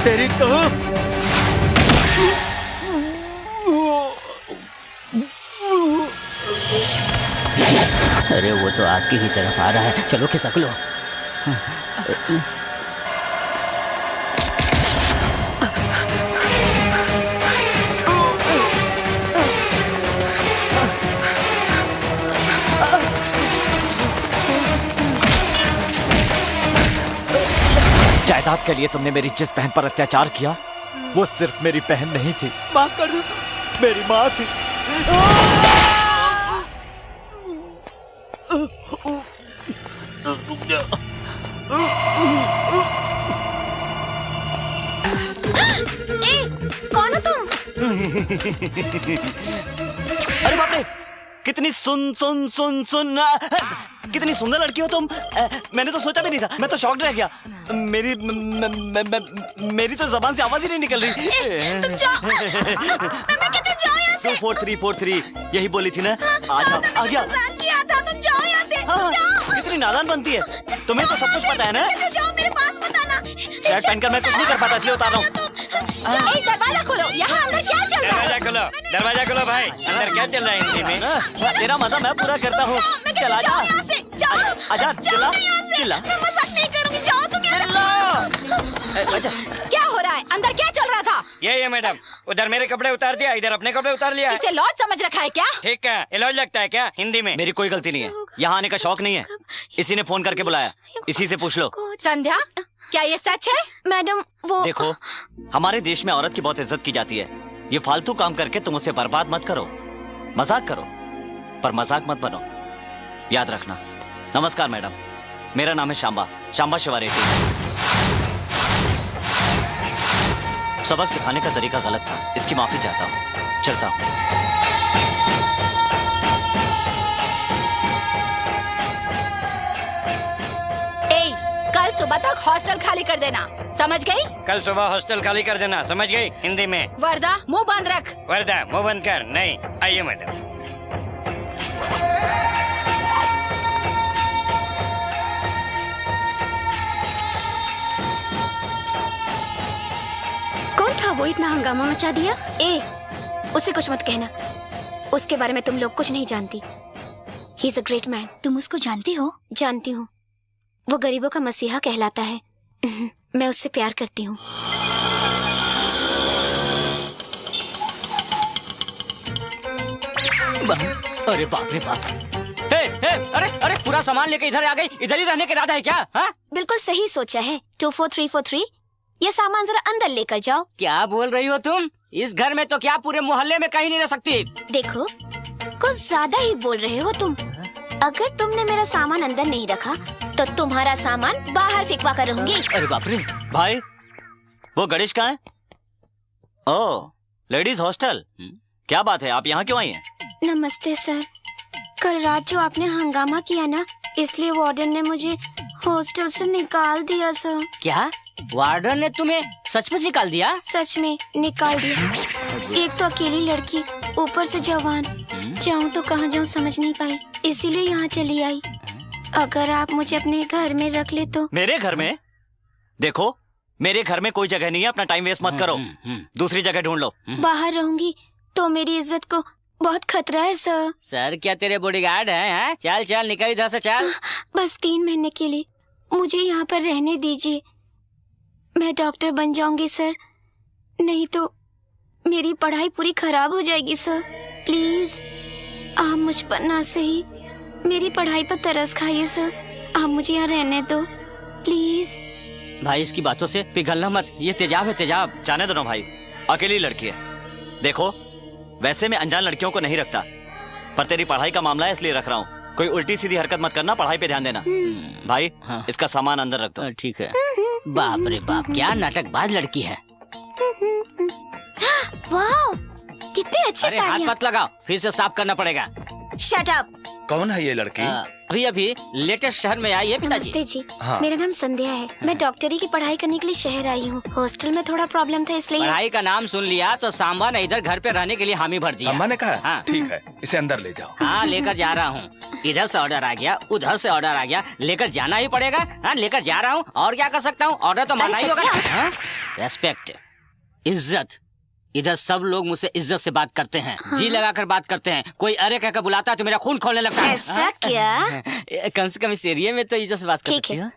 तेरी तो अरे वो तो आपकी ही तरफ आ रहा है, चलो खिसक लो। जायदाद के लिए तुमने मेरी जिस बहन पर अत्याचार किया वो सिर्फ मेरी बहन नहीं थी, माफ कर दो, मेरी माँ थी। कौन हो तुम? अरे बाप रे, कितनी कितनी सुंदर लड़की हो तुम। मैंने तो सोचा भी नहीं था, मैं तो शॉक्ड रह गया। मेरी तो जबान से आवाज ही नहीं निकल रही। तुम जाओ। मैं कहती हूँ जाओ यहाँ से। 4343 यही बोली थी ना। आ जाओ, आ गया। मजाक किया था, तुम जाओ यहाँ से। हाँ, जाओ। कितनी नादान बनती है, तुम्हें तो सब कुछ पता है ना। जाओ, मेरे पास मत आना। शर्ट पहनकर मैं कुछ नहीं कर पाता, इसलिए उतार रहा हूँ। दरवाजा खोलो, यहाँ अंदर क्या चल रहा है? दरवाजा खोलो भाई, अंदर क्या चल रहा है हिंदी में? तेरा मजा मैं पूरा करता हूँ। चला जा, आजा, चिल्ला, चिल्ला। मैं मजाक नहीं करूँगी, जाओ तुम यहाँ से। क्या हो रहा है? अंदर क्या चल रहा था? ये मैडम, उधर मेरे कपड़े उतार दिया, इधर अपने कपड़े उतार लिया। इसे लॉज समझ रखा है क्या? ठीक है, ये लॉज लगता है क्या हिंदी में? मेरी कोई गलती नहीं है, यहाँ आने का शौक नहीं है, इसी ने फोन करके बुलाया, इसी से पूछ लो। संध्या, क्या ये सच है? मैडम वो देखो, हमारे देश में औरत की बहुत इज्जत की जाती है। ये फालतू काम करके तुम उसे बर्बाद मत करो, मजाक करो पर मजाक मत बनो, याद रखना। नमस्कार मैडम, मेरा नाम है शांबा शिवारेड्डी। सबक सिखाने का तरीका गलत था, इसकी माफी चाहता हूँ, चलता हूँ। कल सुबह तक हॉस्टल खाली कर देना, समझ गई? कल सुबह हॉस्टल खाली कर देना, समझ गई हिंदी में? वर्दा मुंह बंद रख। वर्दा मुंह बंद कर। नहीं, आइए मैडम। कौन था वो इतना हंगामा मचा दिया? उसे कुछ मत कहना, उसके बारे में तुम लोग कुछ नहीं जानती। He is a great man. तुम उसको जानती हो? जानती हूँ, वो गरीबों का मसीहा कहलाता है। मैं उससे प्यार करती हूँ। अरे बाप रे बाप। अरे पूरा सामान लेके इधर आ गई, इधर ही रहने का इरादा है क्या? हाँ? बिल्कुल सही सोचा है। 24343, ये सामान जरा अंदर लेकर जाओ। क्या बोल रही हो तुम? इस घर में तो क्या पूरे मोहल्ले में कहीं नहीं रह सकती। देखो, कुछ ज्यादा ही बोल रहे हो तुम। अगर तुमने मेरा सामान अंदर नहीं रखा तो तुम्हारा सामान बाहर फेंकवा कर रहूंगी। अरे बाप रे। भाई, वो गणेश कहाँ है? ओह, लेडीज हॉस्टल। क्या बात है, आप यहाँ क्यों आई हैं? नमस्ते सर, कल रात जो आपने हंगामा किया ना, इसलिए वार्डन ने मुझे हॉस्टल से निकाल दिया सर। क्या वार्डन ने तुम्हें सचमुच निकाल दिया? सच में निकाल दिया। एक तो अकेली लड़की, ऊपर से जवान, जाऊँ तो कहाँ जाऊँ समझ नहीं पाई, इसीलिए यहाँ चली आई। अगर आप मुझे अपने घर में रख ले तो। मेरे घर में? देखो, मेरे घर में कोई जगह नहीं है, अपना टाइम वेस्ट मत करो, दूसरी जगह ढूंढ लो। बाहर रहूंगी तो मेरी इज्जत को बहुत खतरा है सर। सर क्या तेरे बॉडीगार्ड हैं? चल चल निकल इधर से, चल। बस 3 महीने के लिए मुझे यहाँ पर रहने दीजिए, मैं डॉक्टर बन जाऊंगी सर, नहीं तो मेरी पढ़ाई पूरी खराब हो जाएगी सर। प्लीज आप मुझ पर ना सही मेरी पढ़ाई पर तरस खाइए सर, आप मुझे यहाँ रहने दो प्लीज। भाई इसकी बातों से पिघलना मत, ये तेजाब है, तेजाब। जाने दो ना भाई, अकेली लड़की है। देखो, वैसे मैं अनजान लड़कियों को नहीं रखता, पर तेरी पढ़ाई का मामला है इसलिए रख रहा हूँ। कोई उल्टी सीधी हरकत मत करना, पढ़ाई पे ध्यान देना। भाई हाँ। इसका सामान अंदर रख दो। ठीक है। बाप रे बाप, क्या नाटकबाज लड़की है। वाह, कितने अच्छे अरे हाथ साड़ियाँ। मत लगाओ, फिर से साफ करना पड़ेगा। Shut up. कौन है ये लड़की? अभी अभी लेटेस्ट शहर में आई है पिताजी। नमस्ते जी, हाँ। मेरा नाम संध्या है, मैं डॉक्टरी की पढ़ाई करने के लिए शहर आई हूँ। हॉस्टल में थोड़ा प्रॉब्लम था इसलिए। पढ़ाई का नाम सुन लिया तो सांबा ने इधर घर पे रहने के लिए हामी भर दिया। सम्मा ने कहा? हाँ। ठीक है, इसे अंदर ले जाओ। हाँ लेकर जा रहा हूँ, इधर से ऑर्डर आ गया, उधर से ऑर्डर आ गया, लेकर जाना ही पड़ेगा। हाँ लेकर जा रहा हूँ, और क्या कर सकता हूँ, ऑर्डर तो मानना ही होगा। हाँ? रेस्पेक्ट, इज्जत। इधर सब लोग मुझसे इज्जत से बात करते हैं, जी लगाकर बात करते हैं। कोई अरे कहकर बुलाता है तो मेरा खून खोलने लगता है। ऐसा क्या? कम से कम इस एरिया में तो इज्जत से बात कर ठीक सकती है। हो।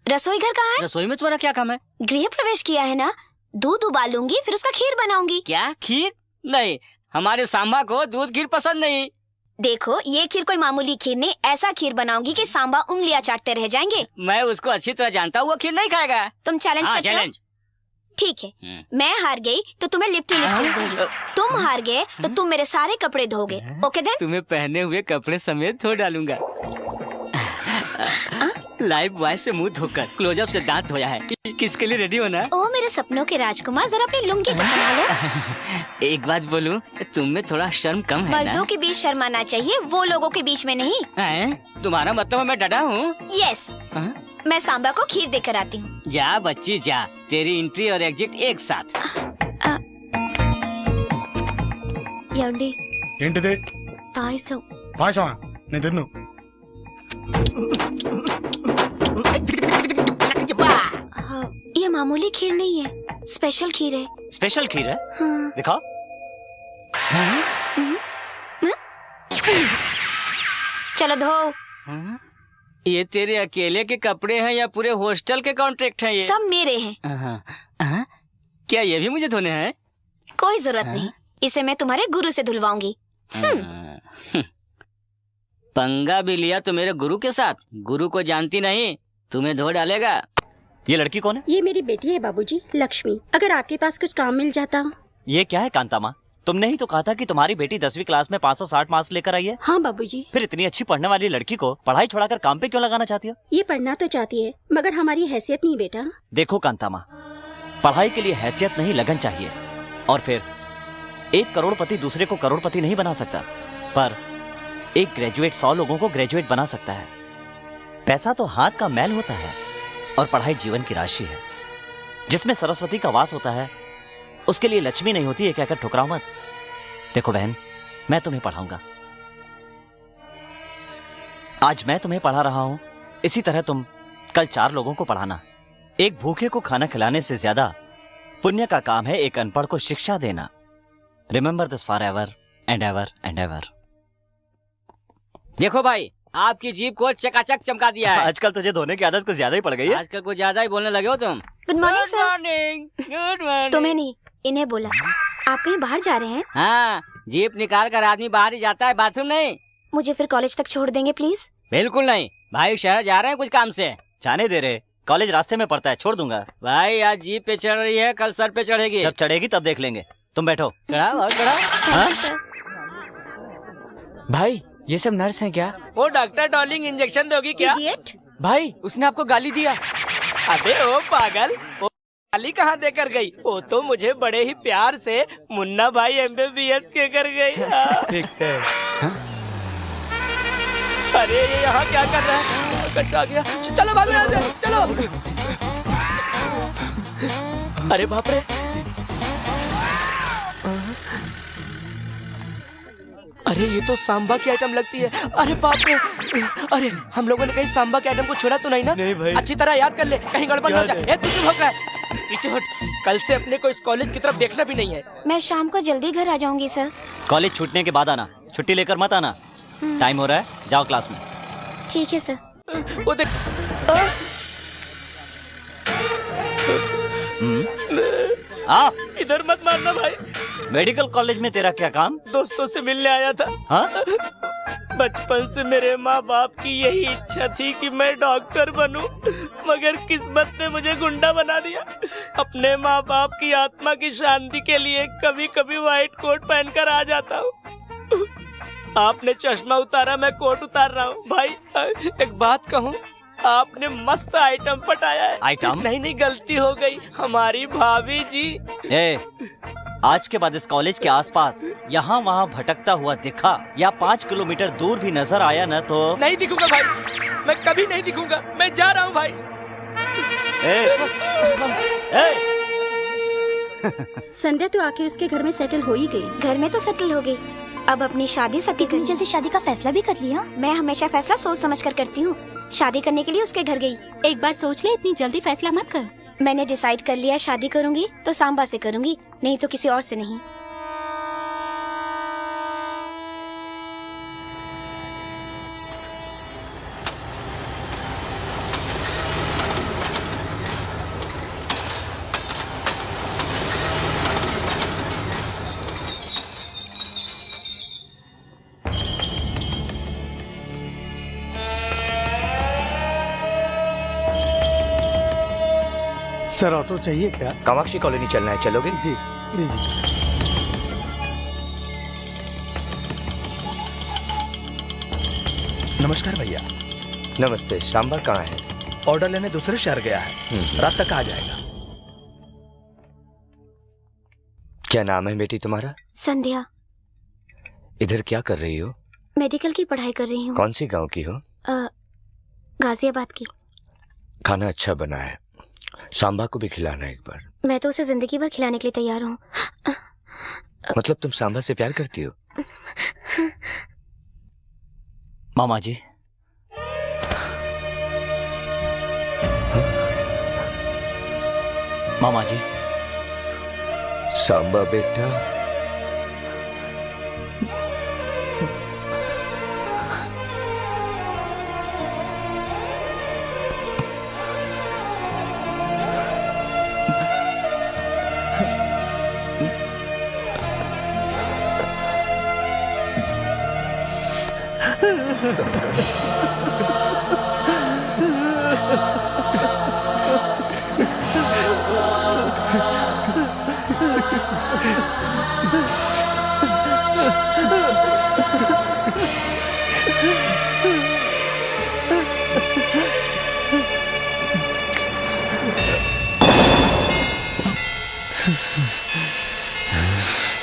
रसोई घर कहाँ है? रसोई में तुम्हारा क्या काम है? गृह प्रवेश किया है ना, दूध उबालूंगी फिर उसका खीर बनाऊंगी। क्या खीर? नहीं, हमारे सांबा को दूध खीर पसंद नहीं। देखो ये खीर कोई मामूली खीर नहीं, ऐसा खीर बनाऊंगी कि सांबा उंगलियां चाटते रह जाएंगे। मैं उसको अच्छी तरह जानता हूँ, वो खीर नहीं खाएगा। तुम चैलेंज हाँ, करते हो? चैलेंज। ठीक है, मैं हार गई तो तुम्हें लिपटी लिपटी दूंगी। तुम हार गए तो तुम मेरे सारे कपड़े धोगे। Okay then? तुम्हें पहने हुए कपड़े समेत धो डालूंगा। लाइव बॉय से मुंह धोकर क्लोजअप से दांत धोया है। किसके लिए रेडी होना? ओ मेरे सपनों के राजकुमार, जरा अपनी लुंगी को संभालो। एक बात बोलूं, तुम में थोड़ा शर्म कम है ना? मर्दों के बीच शर्माना चाहिए, वो लोगों के बीच में नहीं। तुम्हारा मतलब है मैं डरा हूँ? यस, मैं सांबा को खीर देकर आती हूँ। जा बच्ची जा, तेरी एंट्री और एग्जिट एक साथ। యండి ఏంటిది? పాయసం. పాయసమా? నేను తిన్ను. ये मामूली खीर नहीं है, स्पेशल खीर है। स्पेशल खीर है? हाँ। दिखाओ। चलो धो। ये तेरे अकेले के कपड़े हैं या पूरे हॉस्टल के कॉन्ट्रैक्ट हैं ये? सब मेरे हैं। क्या ये भी मुझे धोने हैं? कोई जरूरत नहीं, इसे मैं तुम्हारे गुरु से धुलवाऊंगी। पंगा भी लिया तो मेरे गुरु के साथ। गुरु को जानती नहीं, तुम्हें धो डालेगा। ये लड़की कौन है? ये मेरी बेटी है बाबूजी, लक्ष्मी। अगर आपके पास कुछ काम मिल जाता। ये क्या है कांता माँ? तुमने ही तो कहा था कि तुम्हारी बेटी 10वीं क्लास में 560 मार्क्स लेकर आई है। हाँ बाबूजी। फिर इतनी अच्छी पढ़ने वाली लड़की को पढ़ाई छोड़ाकर काम पे क्यों लगाना चाहती हो? ये पढ़ना तो चाहती है मगर हमारी हैसियत नहीं बेटा। देखो कांता माँ, पढ़ाई के लिए हैसियत नहीं लगन चाहिए। और फिर एक करोड़पति दूसरे को करोड़पति नहीं बना सकता, पर एक ग्रेजुएट 100 लोगों को ग्रेजुएट बना सकता है। पैसा तो हाथ का मैल होता है और पढ़ाई जीवन की राशि है। जिसमें सरस्वती का वास होता है उसके लिए लक्ष्मी नहीं होती है कहकर ठुकराओ मत। देखो बहन, मैं तुम्हें पढ़ाऊंगा। आज मैं तुम्हें पढ़ा रहा हूं, इसी तरह तुम कल 4 लोगों को पढ़ाना। एक भूखे को खाना खिलाने से ज्यादा पुण्य का काम है एक अनपढ़ को शिक्षा देना। Remember this for ever and ever and ever. देखो भाई, आपकी जीभ को चकाचक चमका दिया है। आजकल तुझे धोने की आदत कुछ ज्यादा ही पड़ गई है। आजकल कुछ ज्यादा ही बोलने लगे हो तुम। Good morning sir. Morning. Good morning. तुम्हें नहीं, इन्हें बोला। आप कहीं बाहर जा रहे हैं? हाँ, जीप निकाल कर आदमी बाहर ही जाता है, बाथरूम नहीं। मुझे फिर कॉलेज तक छोड़ देंगे प्लीज? बिल्कुल नहीं भाई, शहर जा रहे हैं कुछ काम से। जाने दे रहे, कॉलेज रास्ते में पड़ता है, छोड़ दूंगा। भाई आज जीप पे चढ़ रही है, कल सर पे चढ़ेगी। जब चढ़ेगी तब देख लेंगे। तुम बैठो। चढ़ाओ और चढ़ाओ। Thank you sir. भाई ये सब नर्स हैं क्या? वो डॉक्टर डॉर्लिंग इंजेक्शन दोगी क्या? भाई उसने आपको गाली दिया। अबे ओ पागल, वो गाली कहाँ देकर गई? वो तो मुझे बड़े ही प्यार से मुन्ना भाई MBBS के कर गई। ठीक है। अरे ये यहाँ क्या कर रहा है? कैसे आ गया? चलो भागो यहाँ से, चलो। अरे बाप रे, अरे ये तो सांबा की आइटम लगती है। अरे बाप रे, अरे हम लोगों ने कहीं सांबा के आइटम को छोड़ा तो नहीं ना? नहीं भाई। अच्छी तरह याद कर ले, कहीं गड़बड़ ना हो जाए। ए, तू चुप हो गया है। पीछे हट, कल से अपने को इस कॉलेज की तरफ देखना भी नहीं है। मैं शाम को जल्दी घर आ जाऊंगी सर। कॉलेज छूटने के बाद आना, छुट्टी लेकर मत आना। टाइम हो रहा है, जाओ क्लास में। ठीक है सर। वो देख, आप इधर मत मारना भाई। मेडिकल कॉलेज में तेरा क्या काम? दोस्तों से मिलने आया था। हाँ? बचपन से मेरे माँ बाप की यही इच्छा थी कि मैं डॉक्टर बनूं, मगर किस्मत ने मुझे गुंडा बना दिया। अपने माँ बाप की आत्मा की शांति के लिए कभी कभी व्हाइट कोट पहनकर आ जाता हूँ। आपने चश्मा उतारा, मैं कोट उतार रहा हूँ। भाई एक बात कहूँ, आपने मस्त आइटम पटाया है। आइटम? नहीं, गलती हो गई, हमारी भाभी जी। ए, आज के बाद इस कॉलेज के आसपास यहाँ वहाँ भटकता हुआ दिखा या 5 किलोमीटर दूर भी नजर आया न तो नहीं दिखूंगा भाई, मैं कभी नहीं दिखूंगा। मैं जा रहा हूँ भाई। संध्या तो आखिर उसके घर में सेटल हो ही गई। घर में तो सेटल हो गई, अब अपनी शादी इतनी जल्दी शादी का फैसला भी कर लिया? मैं हमेशा फैसला सोच समझ कर करती हूँ। शादी करने के लिए उसके घर गई। एक बार सोच ले, इतनी जल्दी फैसला मत कर। मैंने डिसाइड कर लिया, शादी करूंगी तो सांबा से करूंगी, नहीं तो किसी और से नहीं। सर ऑटो चाहिए क्या? कामाक्षी कॉलोनी चलना है, चलोगे? जी लीजिए। नमस्कार भैया। नमस्ते। सांबा कहाँ है? ऑर्डर लेने दूसरे शहर गया है, रात तक आ जाएगा। क्या नाम है बेटी तुम्हारा? संध्या। इधर क्या कर रही हो? मेडिकल की पढ़ाई कर रही हूँ। कौन सी गांव की हो? गाजियाबाद की। खाना अच्छा बना है, सांबा को भी खिलाना एक बार। मैं तो उसे जिंदगी भर खिलाने के लिए तैयार हूँ। मतलब तुम सांबा से प्यार करती हो? मामा जी, मामा जी। सांबा बेटा,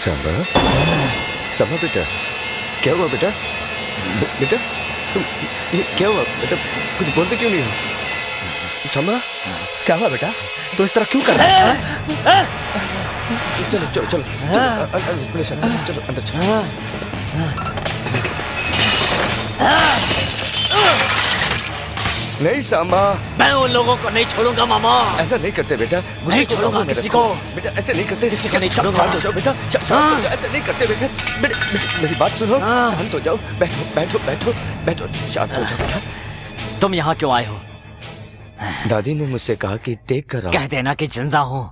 सांबा, सांबा बेटा, क्या हुआ बेटा? बेटा तुम, ये क्या हुआ बेटा? कुछ बोलते क्यों नहीं हो? सांबा, क्या हुआ बेटा? तो इस तरह क्यों कर रहा है? चलो चलो चलो चलो अंदर चलो। नहीं सांबा, मैं उन लोगों को नहीं छोड़ूंगा मामा। ऐसा नहीं करते बेटा। नहीं छोड़ूंगा किसी को। बेटा ऐसे नहीं करते। किसी को नहीं छोड़ूंगा। शांत हो जाओ बेटा, शांत हो जाओ। ऐसे नहीं करते बेटा। मेरी बात सुनो, शांत हो जाओ। बैठो बैठो बैठो बैठो, शांत हो जाओ बेटा। तुम यहाँ क्यों आए हो? दादी ने मुझसे कहा कि देख कर आओ। कह देना कि जिंदा हूँ,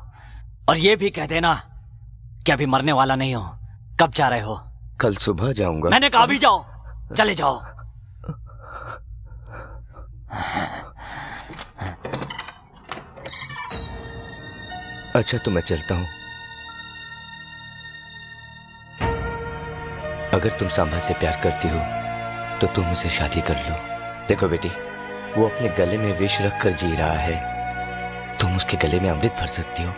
और ये भी कह देना कि अभी मरने वाला नहीं हो। कब जा रहे हो? कल सुबह जाऊंगा। मैंने कहा अभी जाओ, चले जाओ। अच्छा तो मैं चलता हूँ। अगर तुम सांबा से प्यार करती हो तो तुम मुझसे शादी कर लो। देखो बेटी, वो अपने गले में विष रख कर जी रहा है, तुम उसके गले में अमृत भर सकती हो।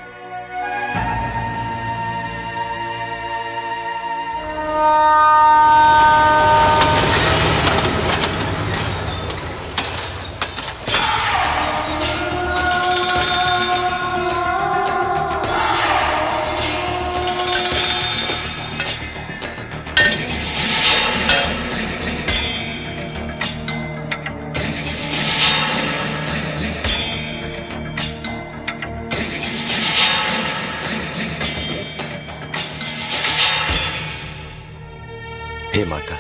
हे माता,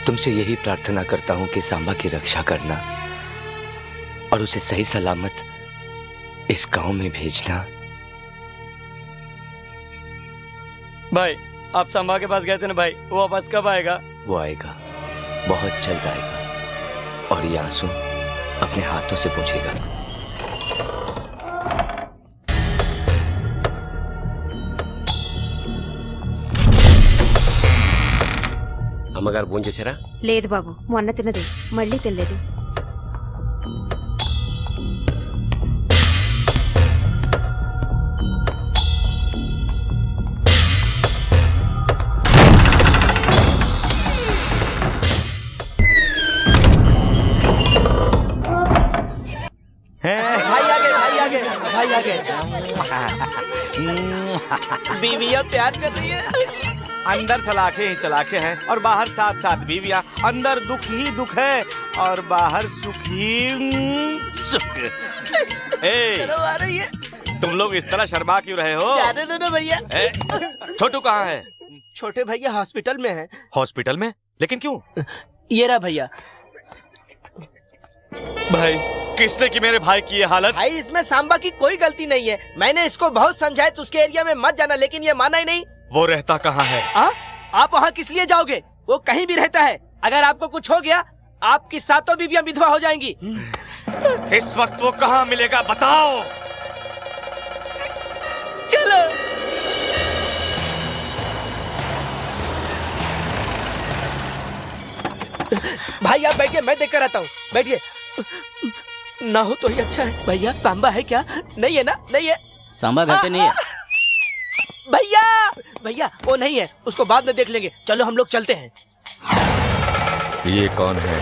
तुमसे यही प्रार्थना करता हूं कि सांबा की रक्षा करना और उसे सही सलामत इस गांव में भेजना। भाई आप सांबा के पास गए थे ना भाई, वो वापस कब आएगा? वो आएगा, बहुत जल्द आएगा, और ये आंसू अपने हाथों से पोंछेगा। అమ్మగారు భోజనం చేశారా? లేదు బాబు, మొన్న తిన్నది మళ్ళీ తినలేదు. बीवियां प्यार कर रही है। अंदर सलाखें ही सलाखें हैं और बाहर साथ साथ बीवियां। अंदर दुख ही दुख है और बाहर सुख ही सुख। आ रही है। तुम लोग इस तरह शर्मा क्यों रहे हो? जाने दो ना भैया। छोटू कहाँ है? छोटे भैया हॉस्पिटल में है। हॉस्पिटल में? लेकिन क्यों? ये रहा भैया। भाई किसने की मेरे भाई की ये हालत? भाई इसमें सांबा की कोई गलती नहीं है। मैंने इसको बहुत समझाया तो उसके एरिया में मत जाना, लेकिन ये माना ही नहीं। वो रहता कहाँ है? आप वहाँ किस लिए जाओगे? वो कहीं भी रहता है। अगर आपको कुछ हो गया आपकी सातों बीवियां विधवा हो जाएंगी। इस वक्त वो कहाँ मिलेगा बताओ? चलो। भाई आप बैठिए, मैं देख कर आता हूँ। बैठिए। ना हो तो ही अच्छा है। भैया सांबा है क्या? नहीं है ना? नहीं है। सांबा घर पे नहीं है। भैया भैया वो नहीं है, उसको बाद में देख लेंगे। चलो हम लोग चलते हैं। ये कौन है?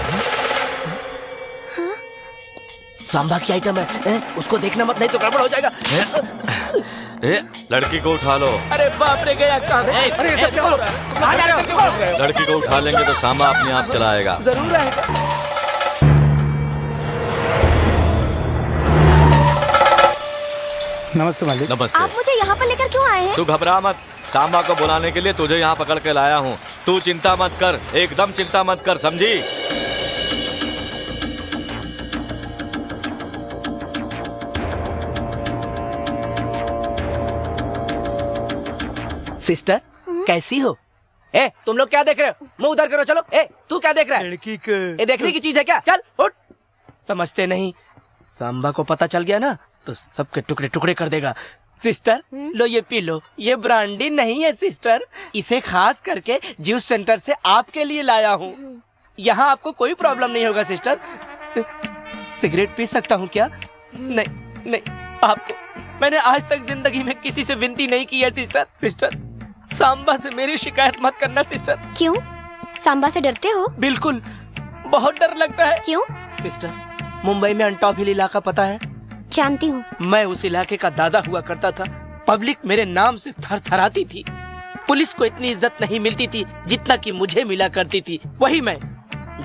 सांबा की आइटम है, उसको देखना मत, नहीं तो गड़बड़ हो जाएगा। लड़की को उठा लो। अरे बाप रे, गया कहाँ? अरे सब क्या हो रहा है? कहाँ जा रहे हो? लड़की को उठा लेंगे तो सांबा अपने आप चला आएगा। जरूर आएगा। नमस्ते मालिक। नमस्ते। आप मुझे यहाँ पर लेकर क्यों आए हैं? तू घबरा मत, सांबा को बुलाने के लिए तुझे यहाँ पकड़ के लाया हूँ। तू चिंता मत कर, एकदम चिंता मत कर, समझी? सिस्टर कैसी हो? ए तुम लोग क्या देख रहे हो? मुंह उधर करो। चलो। ए तू क्या देख रहा है? लड़की का ये देखने की चीज है क्या? चल उठ। समझते नहीं, सांबा को पता चल गया ना तो सबके टुकड़े टुकड़े कर देगा। सिस्टर लो ये पी लो। ये ब्रांडी नहीं है सिस्टर, इसे खास करके जूस सेंटर से आपके लिए लाया हूँ। यहाँ आपको कोई प्रॉब्लम नहीं होगा सिस्टर। सिगरेट पी सकता हूँ क्या? नहीं नहीं, आपको मैंने आज तक जिंदगी में किसी से विनती नहीं की है सिस्टर। सिस्टर सांबा से मेरी शिकायत मत करना सिस्टर। क्यों? सांबा से डरते हो? बिल्कुल, बहुत डर लगता है। क्यों? सिस्टर मुंबई में अंटॉप हिल इलाका पता है? जानती हूँ। मैं उस इलाके का दादा हुआ करता था। पब्लिक मेरे नाम से थर थराती थी। पुलिस को इतनी इज्जत नहीं मिलती थी जितना कि मुझे मिला करती थी। वही मैं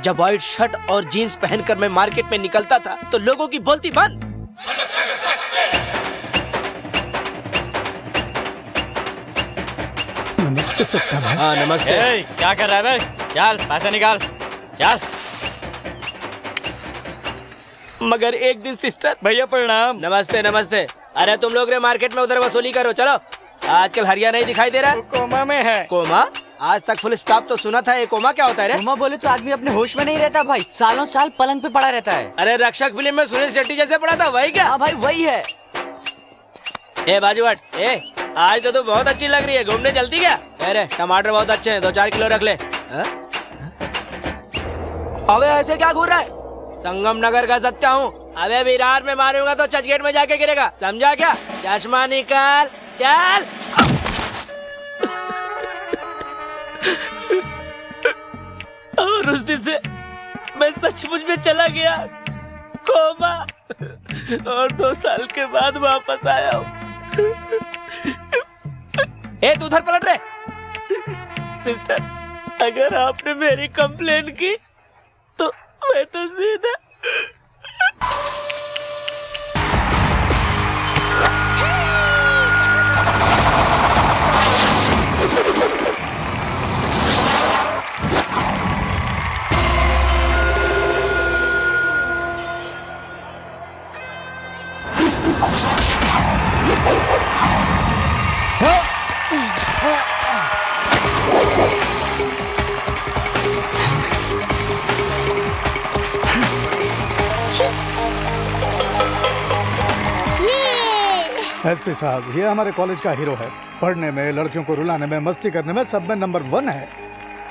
जब व्हाइट शर्ट और जीन्स पहनकर मैं मार्केट में निकलता था तो लोगों की बोलती बंद। नमस्ते सत्ता भाई। हाँ नमस्ते। क्या कर रहा है बे? चल पैसे निकाल, चल। मगर एक दिन सिस्टर। भैया प्रणाम। नमस्ते नमस्ते। अरे तुम लोग रे मार्केट में उधर वसूली करो। चलो, आजकल हरिया नहीं दिखाई दे रहा है। कोमा में है। कोमा? आज तक फुल स्टॉप तो सुना था। ये कोमा क्या होता है रे? कोमा बोले तो आदमी अपने होश में नहीं रहता भाई, सालों साल पलंग पे पड़ा रहता है। अरे रक्षक फिल्म में सुनील शेट्टी जैसे पड़ा था, वही क्या? हाँ भाई वही है। ए बाजूवाट, ए आज तो तू बहुत अच्छी लग रही है, घूमने चलती क्या? अरे टमाटर बहुत अच्छे हैं, 2-4 किलो रख ले। अबे ऐसे क्या घूर रहा है? संगम नगर का सत्या हूँ। अबे विरार में मारूंगा तो चर्चगेट में जाके गिरेगा, समझा क्या? चश्मा निकाल, चल। और उस दिन से मैं सचमुच में चला गया कोमा, और 2 साल के बाद वापस आया हूँ। ए तू उधर पलट रहे। सिस्टर अगर आपने मेरी कंप्लेन की तो मैं तो सीधा एसपी साहब, ये हमारे कॉलेज का हीरो है। पढ़ने में, लड़कियों को रुलाने में, मस्ती करने में सब में नंबर 1 है।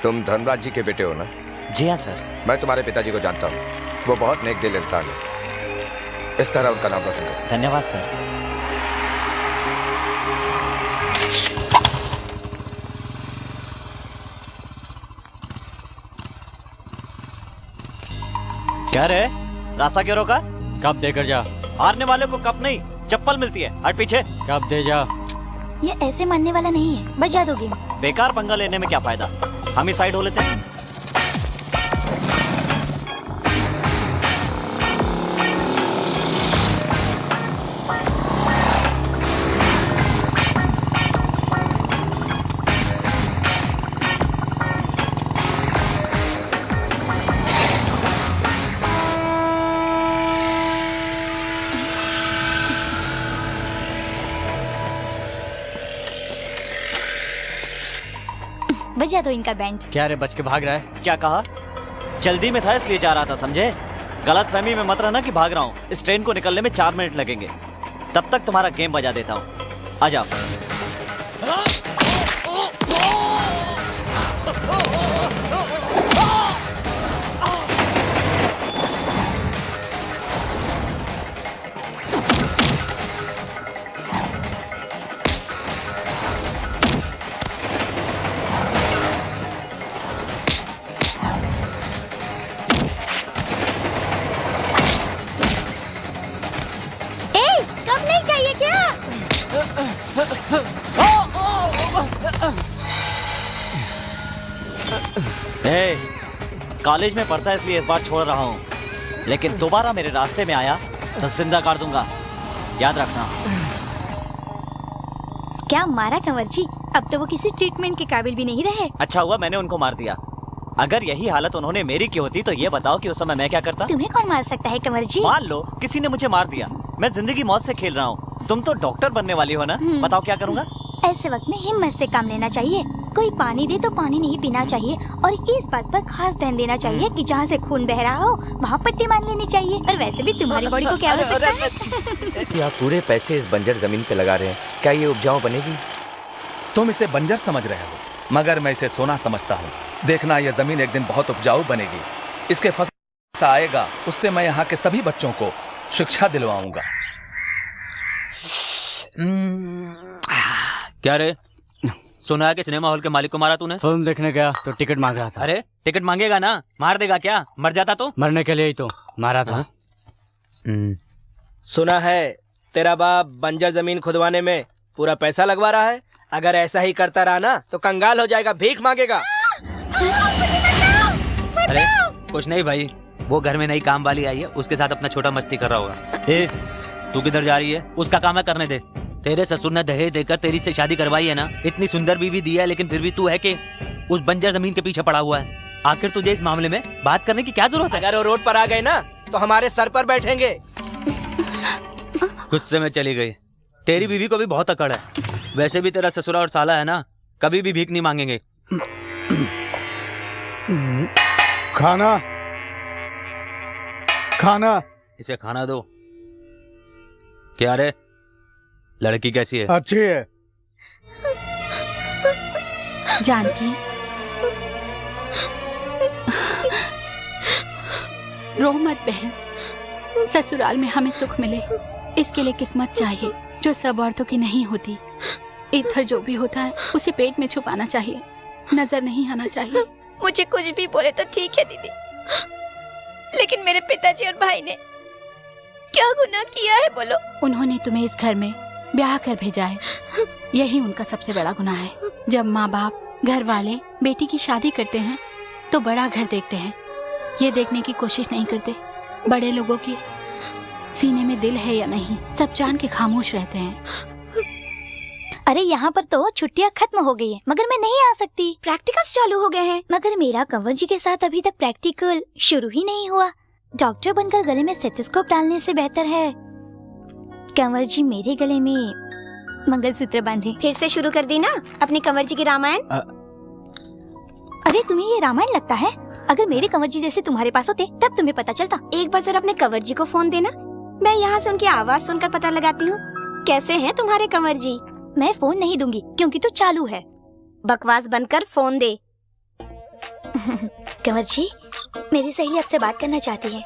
तुम धनराज जी के बेटे हो ना? जी हाँ सर। मैं तुम्हारे पिताजी को जानता हूँ, वो बहुत नेक दिल इंसान है। इस तरह उनका नाम रोशन करो। धन्यवाद सर। क्या रे, रास्ता क्यों रोका? कब देकर जा। हारने वाले को कप नहीं चप्पल मिलती है, हट पीछे। कब दे जा। ये ऐसे मानने वाला नहीं है, बजा दोगे। बेकार पंगा लेने में क्या फायदा, हम ही साइड हो लेते हैं। बजा दो इनका बैंड। क्या रे बच के भाग रहा है? क्या कहा? जल्दी में था इसलिए जा रहा था, समझे? गलत फहमी में मत रहना कि भाग रहा हूँ। इस ट्रेन को निकलने में 4 मिनट लगेंगे, तब तक तुम्हारा गेम बजा देता हूँ। आ जाओ। कॉलेज में पढ़ता है इसलिए इस बार छोड़ रहा हूँ, लेकिन दोबारा मेरे रास्ते में आया तो जिंदा कर दूंगा, याद रखना। क्या मारा कंवर जी? अब तो वो किसी ट्रीटमेंट के काबिल भी नहीं रहे। अच्छा हुआ मैंने उनको मार दिया। अगर यही हालत उन्होंने मेरी की होती तो ये बताओ कि उस समय मैं क्या करता? तुम्हें कौन मार सकता है कंवर जी? मान लो किसी ने मुझे मार दिया, मैं जिंदगी मौत से खेल रहा हूँ। तुम तो डॉक्टर बनने वाली हो ना, बताओ क्या करूँगा? ऐसे वक्त में हिम्मत से काम लेना चाहिए। कोई पानी दे तो पानी नहीं पीना चाहिए, और इस बात पर खास ध्यान देना चाहिए कि जहाँ से खून बह रहा हो वहाँ पट्टी मान लेनी चाहिए। और वैसे भी तुम्हारी बॉडी को क्या हो सकता है? आप पूरे पैसे इस बंजर जमीन पे लगा रहे हैं, क्या ये उपजाऊ बनेगी? तुम इसे बंजर समझ रहे हो, मगर मैं इसे सोना समझता हूँ। देखना यह जमीन एक दिन बहुत उपजाऊ बनेगी। इसके फसल आएगा, उससे मैं यहाँ के सभी बच्चों को शिक्षा दिलवाऊंगा। क्या रे, सुना है कि सिनेमा हॉल के मालिक को मारा तूने? फिल्म देखने गया तो टिकट मांग रहा था। अरे टिकट मांगेगा ना, मार देगा क्या? मर जाता तो? मरने के लिए ही तो मारा था। सुना है तेरा बाप बंजर जमीन खुदवाने में पूरा पैसा लगवा रहा है। अगर ऐसा ही करता रहा ना तो कंगाल हो जाएगा, भीख मांगेगा। अरे कुछ नहीं भाई, वो घर में नई काम वाली आई है, उसके साथ अपना छोटा मस्ती कर रहा होगा। ए, तू किधर जा रही है? उसका काम है, करने दे। तेरे ससुर ने दहेज देकर तेरी से शादी करवाई है ना, इतनी सुंदर बीवी दी है, लेकिन फिर भी तू है कि उस बंजर जमीन के पीछे पड़ा हुआ है। आखिर तुझे इस मामले में बात करने की क्या जरूरत है? अगर वो रोड पर आ गए ना तो हमारे सर पर बैठेंगे। गुस्से में चली गई। तेरी बीवी को भी बहुत अकड़ है। वैसे भी तेरा ससुरा और साला है ना, कभी भी भीख नहीं मांगेंगे। खाना खाना इसे खाना दो। क्या रे, लड़की कैसी है? अच्छी है। जानकी, रो मत बहन। ससुराल में हमें सुख मिले इसके लिए किस्मत चाहिए, जो सब औरतों की नहीं होती। इधर जो भी होता है उसे पेट में छुपाना चाहिए, नजर नहीं आना चाहिए। मुझे कुछ भी बोले तो ठीक है दीदी, लेकिन मेरे पिताजी और भाई ने क्या गुनाह किया है बोलो? उन्होंने तुम्हें इस घर में ब्याह कर भेजा है, यही उनका सबसे बड़ा गुनाह है। जब माँ बाप, घर वाले बेटी की शादी करते हैं तो बड़ा घर देखते हैं, ये देखने की कोशिश नहीं करते बड़े लोगों के सीने में दिल है या नहीं। सब जान के खामोश रहते हैं। अरे यहाँ पर तो छुट्टियाँ खत्म हो गई है, मगर मैं नहीं आ सकती। प्रैक्टिकल्स चालू हो गए हैं, मगर मेरा कंवर जी के साथ अभी तक प्रैक्टिकल शुरू ही नहीं हुआ। डॉक्टर बनकर गले में स्टेथोस्कोप डालने से बेहतर है कंवर जी मेरे गले में मंगलसूत्र बांधे। फिर से शुरू कर दी ना अपनी कंवर जी की रामायण। अरे तुम्हें ये रामायण लगता है? अगर मेरे कंवर जी जैसे तुम्हारे पास होते तब तुम्हें पता चलता। एक बार जरा अपने कंवर जी को फोन देना, मैं यहाँ से उनकी आवाज सुनकर पता लगाती हूँ कैसे हैं तुम्हारे कंवर जी। मैं फोन नहीं दूंगी क्योंकि तो चालू है। बकवास बंद कर फोन दे। कंवर जी, मेरी सहेली आपसे बात करना चाहती है।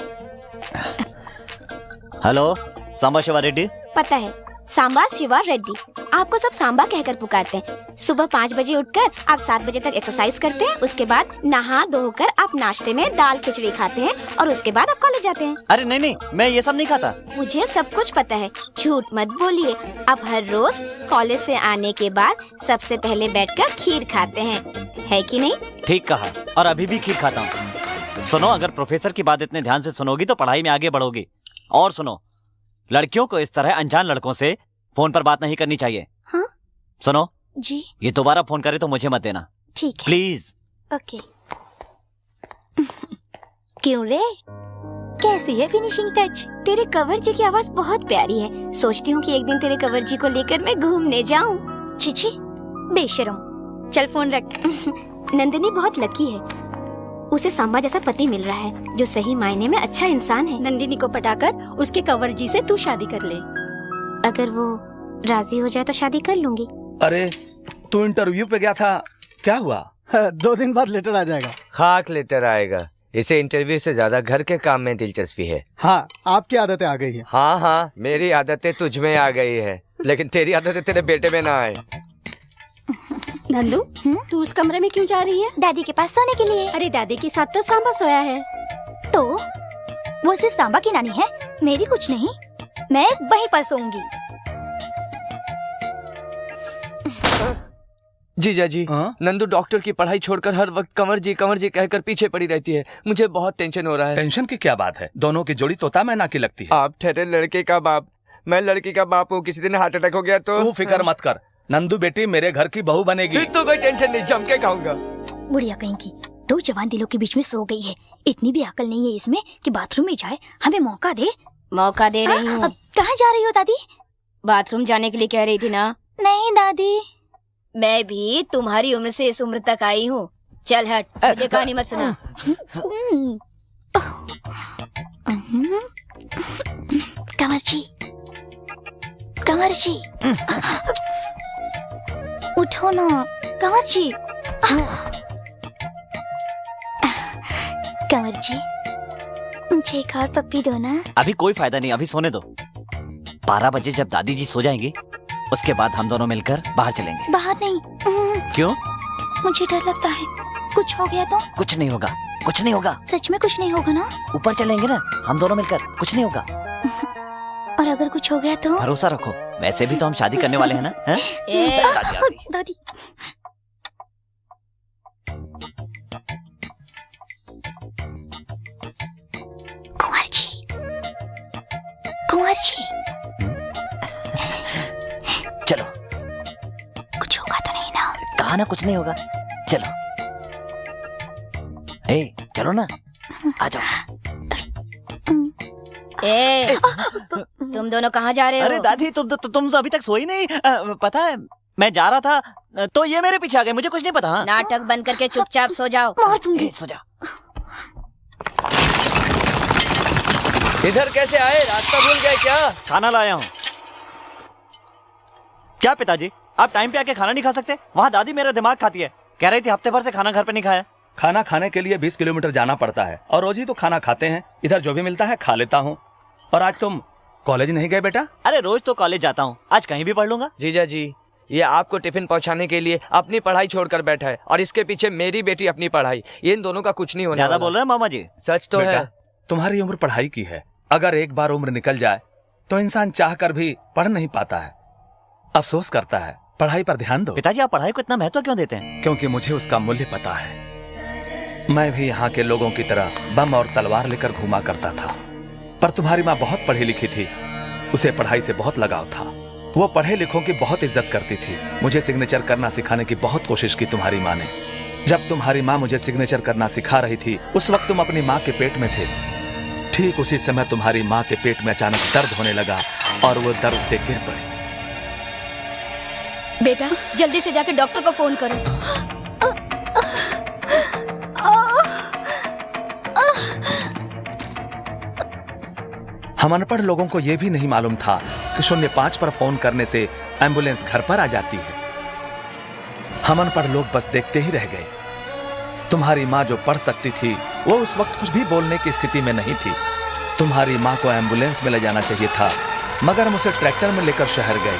हेलो, सांबा शिवा रेड्डी। पता है, सांबा शिवा रेड्डी। आपको सब सांबा कहकर पुकारते हैं। सुबह 5 बजे उठकर आप 7 बजे तक एक्सरसाइज करते हैं। उसके बाद नहा धोकर आप नाश्ते में दाल खिचड़ी खाते हैं और उसके बाद आप कॉलेज जाते हैं। अरे नहीं नहीं, मैं ये सब नहीं खाता। मुझे सब कुछ पता है, झूठ मत बोलिए। आप हर रोज कॉलेज से आने के बाद सबसे पहले बैठकर खीर खाते हैं, है कि नहीं? ठीक कहा, और अभी भी खीर खाता हूँ। सुनो, अगर प्रोफेसर की बात इतने ध्यान से सुनोगी तो पढ़ाई में आगे बढ़ोगी। और सुनो, लड़कियों को इस तरह अनजान लड़कों से फोन पर बात नहीं करनी चाहिए। हाँ? सुनो जी। ये दोबारा फोन करे तो मुझे मत देना। ठीक है। प्लीज। ओके। क्यों रे, कैसी है फिनिशिंग टच? तेरे कंवर जी की आवाज बहुत प्यारी है। सोचती हूँ कि एक दिन तेरे कंवर जी को लेकर मैं घूमने जाऊँ। छिछी बेशरम, चल फोन रख। नंदिनी बहुत लकी है, उसे सांबा जैसा पति मिल रहा है जो सही मायने में अच्छा इंसान है। नंदिनी को पटाकर उसके कंवर जी से तू शादी कर ले। अगर वो राजी हो जाए तो शादी कर लूंगी। अरे तू इंटरव्यू पे गया था, क्या हुआ? 2 दिन बाद लेटर आ जाएगा। खाक लेटर आएगा। इसे इंटरव्यू से ज्यादा घर के काम में दिलचस्पी है। हाँ, आपकी आदतें आ गई है। हाँ हाँ, मेरी आदतें तुझ में आ गई है, लेकिन तेरी आदतें तेरे बेटे में ना आए। नंदू, तू उस कमरे में क्यों जा रही है? दादी के पास सोने के लिए। अरे दादी के साथ तो सांबा सोया है। तो वो सिर्फ सांबा की नानी है, मेरी कुछ नहीं। मैं वहीं पर सोऊंगी। जीजा जी, नंदू डॉक्टर की पढ़ाई छोड़कर हर वक्त कंवर जी कहकर पीछे पड़ी रहती है। मुझे बहुत टेंशन हो रहा है। टेंशन की क्या बात है? दोनों की जोड़ी तोता मैना की लगती है। आप ठहरे लड़के का बाप, मैं लड़की का बाप हूँ। किसी दिन हार्ट अटैक हो गया तो? तू फिक्र मत कर, नंदू बेटी मेरे घर की बहू बनेगी। फिर तो कोई टेंशन नहीं, जम के खाऊंगा। बुढ़िया कहीं की 2 जवान दिलों के बीच में सो गई है। इतनी भी अकल नहीं है इसमें कि बाथरूम में जाए। हमें मौका दे। मौका दे रही हूँ। कहाँ जा रही हो दादी? बाथरूम जाने के लिए कह रही थी ना? नहीं दादी, मैं भी तुम्हारी उम्र से इस उम्र तक आई हूँ। चल हट, मुझे कहानी मत सुना। कंवर जी, कंवर जी, उठो ना कंवर जी। कंवर जी, मुझे एक और पप्पी दो ना। अभी कोई फायदा नहीं, अभी सोने दो। 12 बजे जब दादी जी सो जाएंगी उसके बाद हम दोनों मिलकर बाहर चलेंगे। बाहर नहीं। क्यों? मुझे डर लगता है, कुछ हो गया तो? कुछ नहीं होगा, कुछ नहीं होगा। सच में कुछ नहीं होगा ना? ऊपर चलेंगे ना हम दोनों मिलकर, कुछ नहीं होगा। और अगर कुछ हो गया तो? भरोसा रखो, वैसे भी तो हम शादी करने वाले हैं ना। दादी, कुंवर जी, कुंवर जी, चलो। कुछ होगा तो नहीं ना? कहा ना कुछ नहीं होगा, चलो। ए, चलो ना, आ जाओ। तुम दोनों कहाँ जा रहे हो? अरे दादी, तुम अभी तक सोई नहीं? पता है मैं जा रहा था तो ये मेरे पीछे आ गए, मुझे कुछ नहीं पता। नाटक बंद करके चुपचाप सो जाओ। मार दूंगी। सो जा। इधर कैसे आए? रास्ता भूल गए क्या? खाना लाया हूँ। क्या पिताजी, आप टाइम पे आके खाना नहीं खा सकते? वहाँ दादी मेरा दिमाग खाती है, कह रही थी हफ्ते भर से खाना घर पे नहीं खाया। खाना खाने के लिए 20 किलोमीटर जाना पड़ता है और रोज ही तो खाना खाते हैं। इधर जो भी मिलता है खा लेता हूँ। और आज तुम कॉलेज नहीं गए बेटा? अरे रोज तो कॉलेज जाता हूँ, आज कहीं भी पढ़ लूंगा। जीजा जी, ये आपको टिफिन पहुंचाने के लिए अपनी पढ़ाई छोड़कर बैठा है और इसके पीछे मेरी बेटी अपनी पढ़ाई। ये इन दोनों का कुछ नहीं होने ज्यादा वाला। बोल रहे हैं मामा जी। सच तो है। तुम्हारी उम्र पढ़ाई की है, अगर एक बार उम्र निकल जाए तो इंसान चाह कर भी पढ़ नहीं पाता है, अफसोस करता है। पढ़ाई पर ध्यान दो। पिताजी, आप पढ़ाई को इतना महत्व क्यों देते हैं? क्योंकि मुझे उसका मूल्य पता है। मैं भी यहाँ के लोगों की तरह बम और तलवार लेकर घूमा करता था, पर तुम्हारी माँ बहुत पढ़ी लिखी थी, उसे पढ़ाई से बहुत लगाव था। वो पढ़े लिखों की बहुत इज्जत करती थी। मुझे सिग्नेचर करना सिखाने की बहुत कोशिश की तुम्हारी माँ ने। जब तुम्हारी माँ मुझे सिग्नेचर करना सिखा रही थी उस वक्त तुम अपनी माँ के पेट में थे। ठीक उसी समय तुम्हारी माँ के पेट में अचानक दर्द होने लगा और वो दर्द से गिर पड़ी। बेटा, जल्दी से जाकर डॉक्टर को फोन करो। हम अनपढ़ लोगों को यह भी नहीं मालूम था कि 05 पर फोन करने से एम्बुलेंस घर पर आ जाती है। हम अनपढ़ लोग बस देखते ही रह गए। तुम्हारी माँ जो पढ़ सकती थी वो उस वक्त कुछ भी बोलने की स्थिति में नहीं थी। तुम्हारी माँ को एम्बुलेंस में ले जाना चाहिए था, मगर हम उसे ट्रैक्टर में लेकर शहर गए।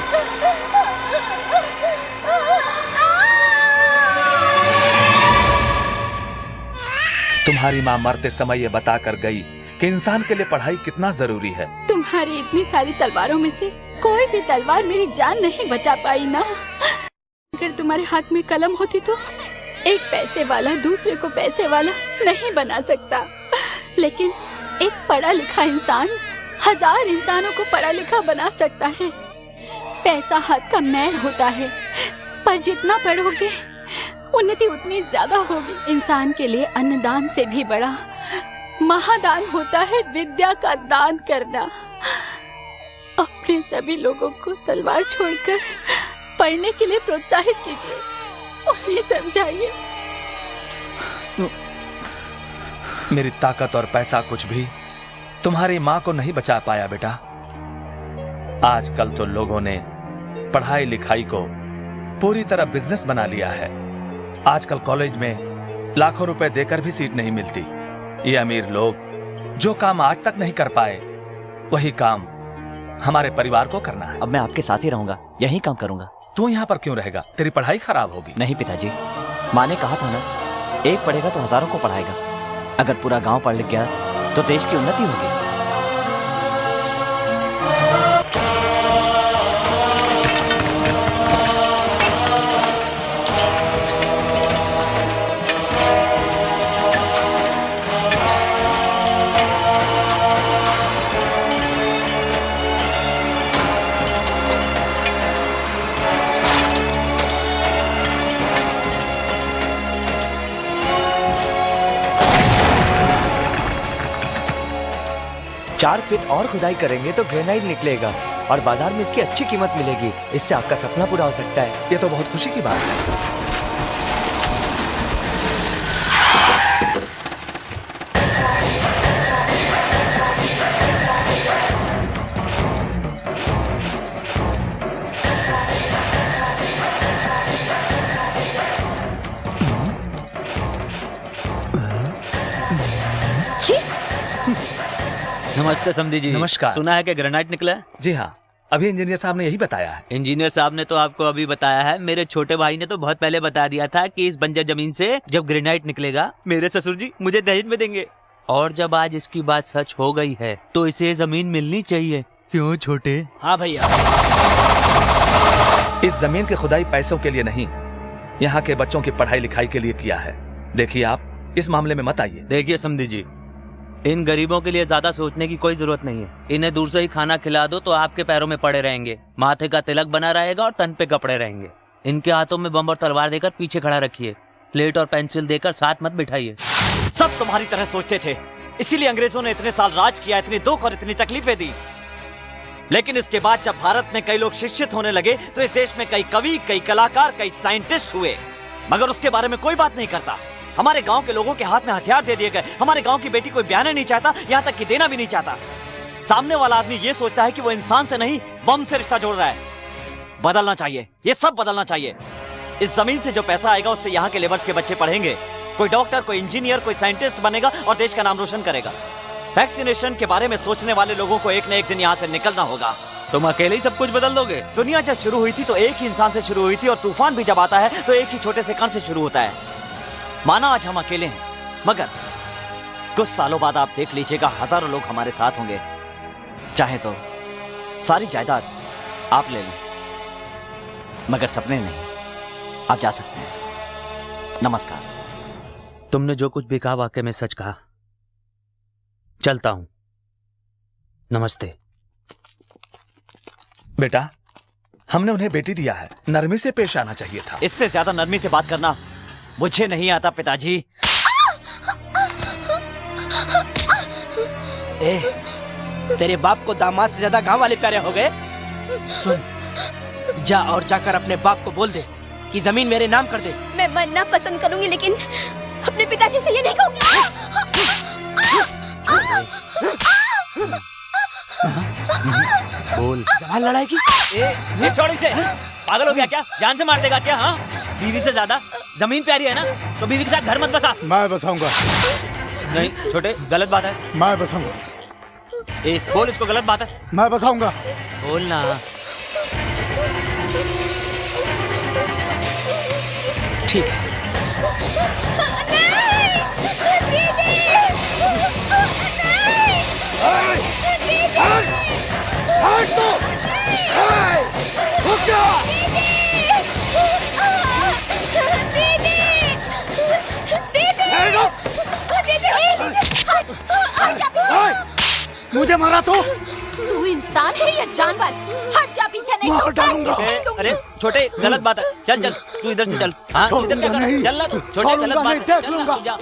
तुम्हारी माँ मरते समय ये बताकर गई कि इंसान के लिए पढ़ाई कितना जरूरी है। तुम्हारी इतनी सारी तलवारों में से कोई भी तलवार मेरी जान नहीं बचा पाई ना। अगर तुम्हारे हाथ में कलम होती तो एक पैसे वाला दूसरे को पैसे वाला नहीं बना सकता, लेकिन एक पढ़ा लिखा इंसान 1000 इंसानों को पढ़ा लिखा बना सकता है। पैसा हाथ का मैल होता है, पर जितना पढ़ोगे उन्नति उतनी ज्यादा होगी। इंसान के लिए अन्नदान से भी बड़ा महादान होता है विद्या का दान करना। अपने सभी लोगों को तलवार छोड़कर पढ़ने के लिए प्रोत्साहित कीजिए, उन्हें समझाइए। मेरी ताकत और पैसा कुछ भी तुम्हारी माँ को नहीं बचा पाया बेटा। आजकल तो लोगों ने पढ़ाई लिखाई को पूरी तरह बिजनेस बना लिया है। आजकल कॉलेज में लाखों रुपए देकर भी सीट नहीं मिलती। ये अमीर लोग जो काम आज तक नहीं कर पाए वही काम हमारे परिवार को करना है। अब मैं आपके साथ ही रहूंगा, यही काम करूंगा। तू यहाँ पर क्यों रहेगा? तेरी पढ़ाई खराब होगी। नहीं पिताजी, माँ ने कहा था ना, एक पढ़ेगा तो हजारों को पढ़ाएगा। अगर पूरा गांव पढ़ लिख गया तो देश की उन्नति होगी। चार फीट और खुदाई करेंगे तो ग्रेनाइट निकलेगा और बाजार में इसकी अच्छी कीमत मिलेगी। इससे आपका सपना पूरा हो सकता है। ये तो बहुत खुशी की बात है। नमस्ते समधी जी। नमस्कार। सुना है कि ग्रेनाइट निकला है? जी हाँ, अभी इंजीनियर साहब ने यही बताया है। इंजीनियर साहब ने तो आपको अभी बताया है, मेरे छोटे भाई ने तो बहुत पहले बता दिया था कि इस बंजर जमीन से जब ग्रेनाइट निकलेगा मेरे ससुर जी मुझे दहेज में देंगे। और जब आज इसकी बात सच हो गई है तो इसे जमीन मिलनी चाहिए। क्यों छोटे? हाँ भैया। इस जमीन की खुदाई पैसों के लिए नहीं, यहाँ के बच्चों की पढ़ाई लिखाई के लिए किया है। देखिए आप इस मामले में मत आइए। देखिए समधी जी, इन गरीबों के लिए ज्यादा सोचने की कोई जरूरत नहीं है। इन्हें दूर से ही खाना खिला दो तो आपके पैरों में पड़े रहेंगे, माथे का तिलक बना रहेगा और तन पे कपड़े रहेंगे। इनके हाथों में बम और तलवार देकर पीछे खड़ा रखिए, प्लेट और पेंसिल देकर साथ मत बिठाइए। सब तुम्हारी तरह सोचते थे, इसीलिए अंग्रेजों ने इतने साल राज किया, इतनी दुख और इतनी तकलीफें दी। लेकिन इसके बाद जब भारत में कई लोग शिक्षित होने लगे तो इस देश में कई कवि, कई कलाकार, कई साइंटिस्ट हुए, मगर उसके बारे में कोई बात नहीं करता। हमारे गांव के लोगों के हाथ में हथियार दे दिए गए। हमारे गांव की बेटी कोई ब्याह नहीं चाहता, यहाँ तक कि देना भी नहीं चाहता। सामने वाला आदमी ये सोचता है कि वो इंसान से नहीं बम से रिश्ता जोड़ रहा है। बदलना चाहिए, ये सब बदलना चाहिए। इस जमीन से जो पैसा आएगा उससे यहाँ के लेबर्स के बच्चे पढ़ेंगे, कोई डॉक्टर, कोई इंजीनियर, कोई साइंटिस्ट बनेगा और देश का नाम रोशन करेगा। वैक्सीनेशन के बारे में सोचने वाले लोगों को एक न एक दिन यहाँ से निकलना होगा। तुम अकेले ही सब कुछ बदल दोगे? दुनिया जब शुरू हुई थी तो एक ही इंसान से शुरू हुई थी, और तूफान भी जब आता है तो एक ही छोटे से कण से शुरू होता है। माना आज हम अकेले हैं, मगर कुछ सालों बाद आप देख लीजिएगा हजारों लोग हमारे साथ होंगे। चाहे तो सारी जायदाद आप ले लें, मगर सपने नहीं। आप जा सकते हैं। नमस्कार। तुमने जो कुछ भी कहा वाकई में सच कहा। चलता हूं। नमस्ते। बेटा, हमने उन्हें बेटी दिया है, नरमी से पेश आना चाहिए था। इससे ज्यादा नरमी से बात करना मुझे नहीं आता पिताजी। तेरे बाप को दामाद से ज्यादा गांव वाले प्यारे हो गए। सुन, जा और जाकर अपने बाप को बोल दे कि जमीन मेरे नाम कर दे। मैं मरना पसंद करूंगी लेकिन अपने पिताजी से ये नहीं कहूंगी। बोल। सवाल लड़ाई की। ये छोड़ इसे। पागल हो गया क्या? जान से मार देगा क्या? हाँ, बीवी से ज्यादा जमीन प्यारी है ना, तो बीवी के साथ घर मत बसा। मैं बसाऊंगा। नहीं छोटे, गलत बात है। मैं बसाऊंगा। ए बोल, इसको गलत बात है। मैं बसाऊंगा। बोल ना। ठीक है। मुझे मारा तो? तू इंसान है या जानवर? हट जा, पीछे नहीं मार डालूंगा। अरे छोटे, गलत बात है। चल चल, तू इधर से चल। हाँ इधर क्या कर? चल ना तू। छोटे, गलत बात है। चल ना, तू जा।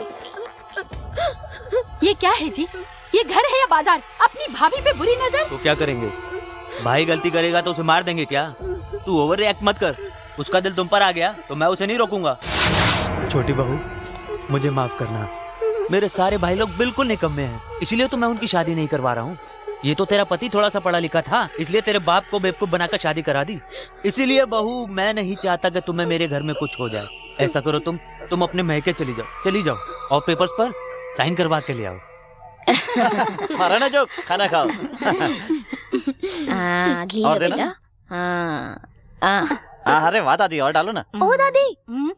ये क्या है जी? ये घर है या बाजार? अपनी भाभी पे बुरी नजर। तो क्या करेंगे? भाई गलती करेगा तो उसे मार देंगे क्या? तू ओवर रिएक्ट मत कर। उसका दिल तुम पर आ गया तो मैं उसे नहीं रोकूंगा। छोटी बहू, मुझे माफ करना। मेरे सारे भाई लोग बिल्कुल निकम्मे हैं, इसलिए तो मैं उनकी शादी नहीं करवा रहा हूँ। ये तो तेरा पति थोड़ा सा पढ़ा लिखा था, इसलिए तेरे बाप को बेवकूफ बनाकर शादी करा दी। इसीलिए बहू, मैं नहीं चाहता कि तुम्हें मेरे घर में कुछ हो जाए। ऐसा करो, तुम अपने महके चली जाओ और पेपर्स पर साइन करवा के ले आओ। मारा ना जो, खाना खाओ। घी और लो देना? बेटा। अरे वाह दादी, और डालो ना। ओ दादी,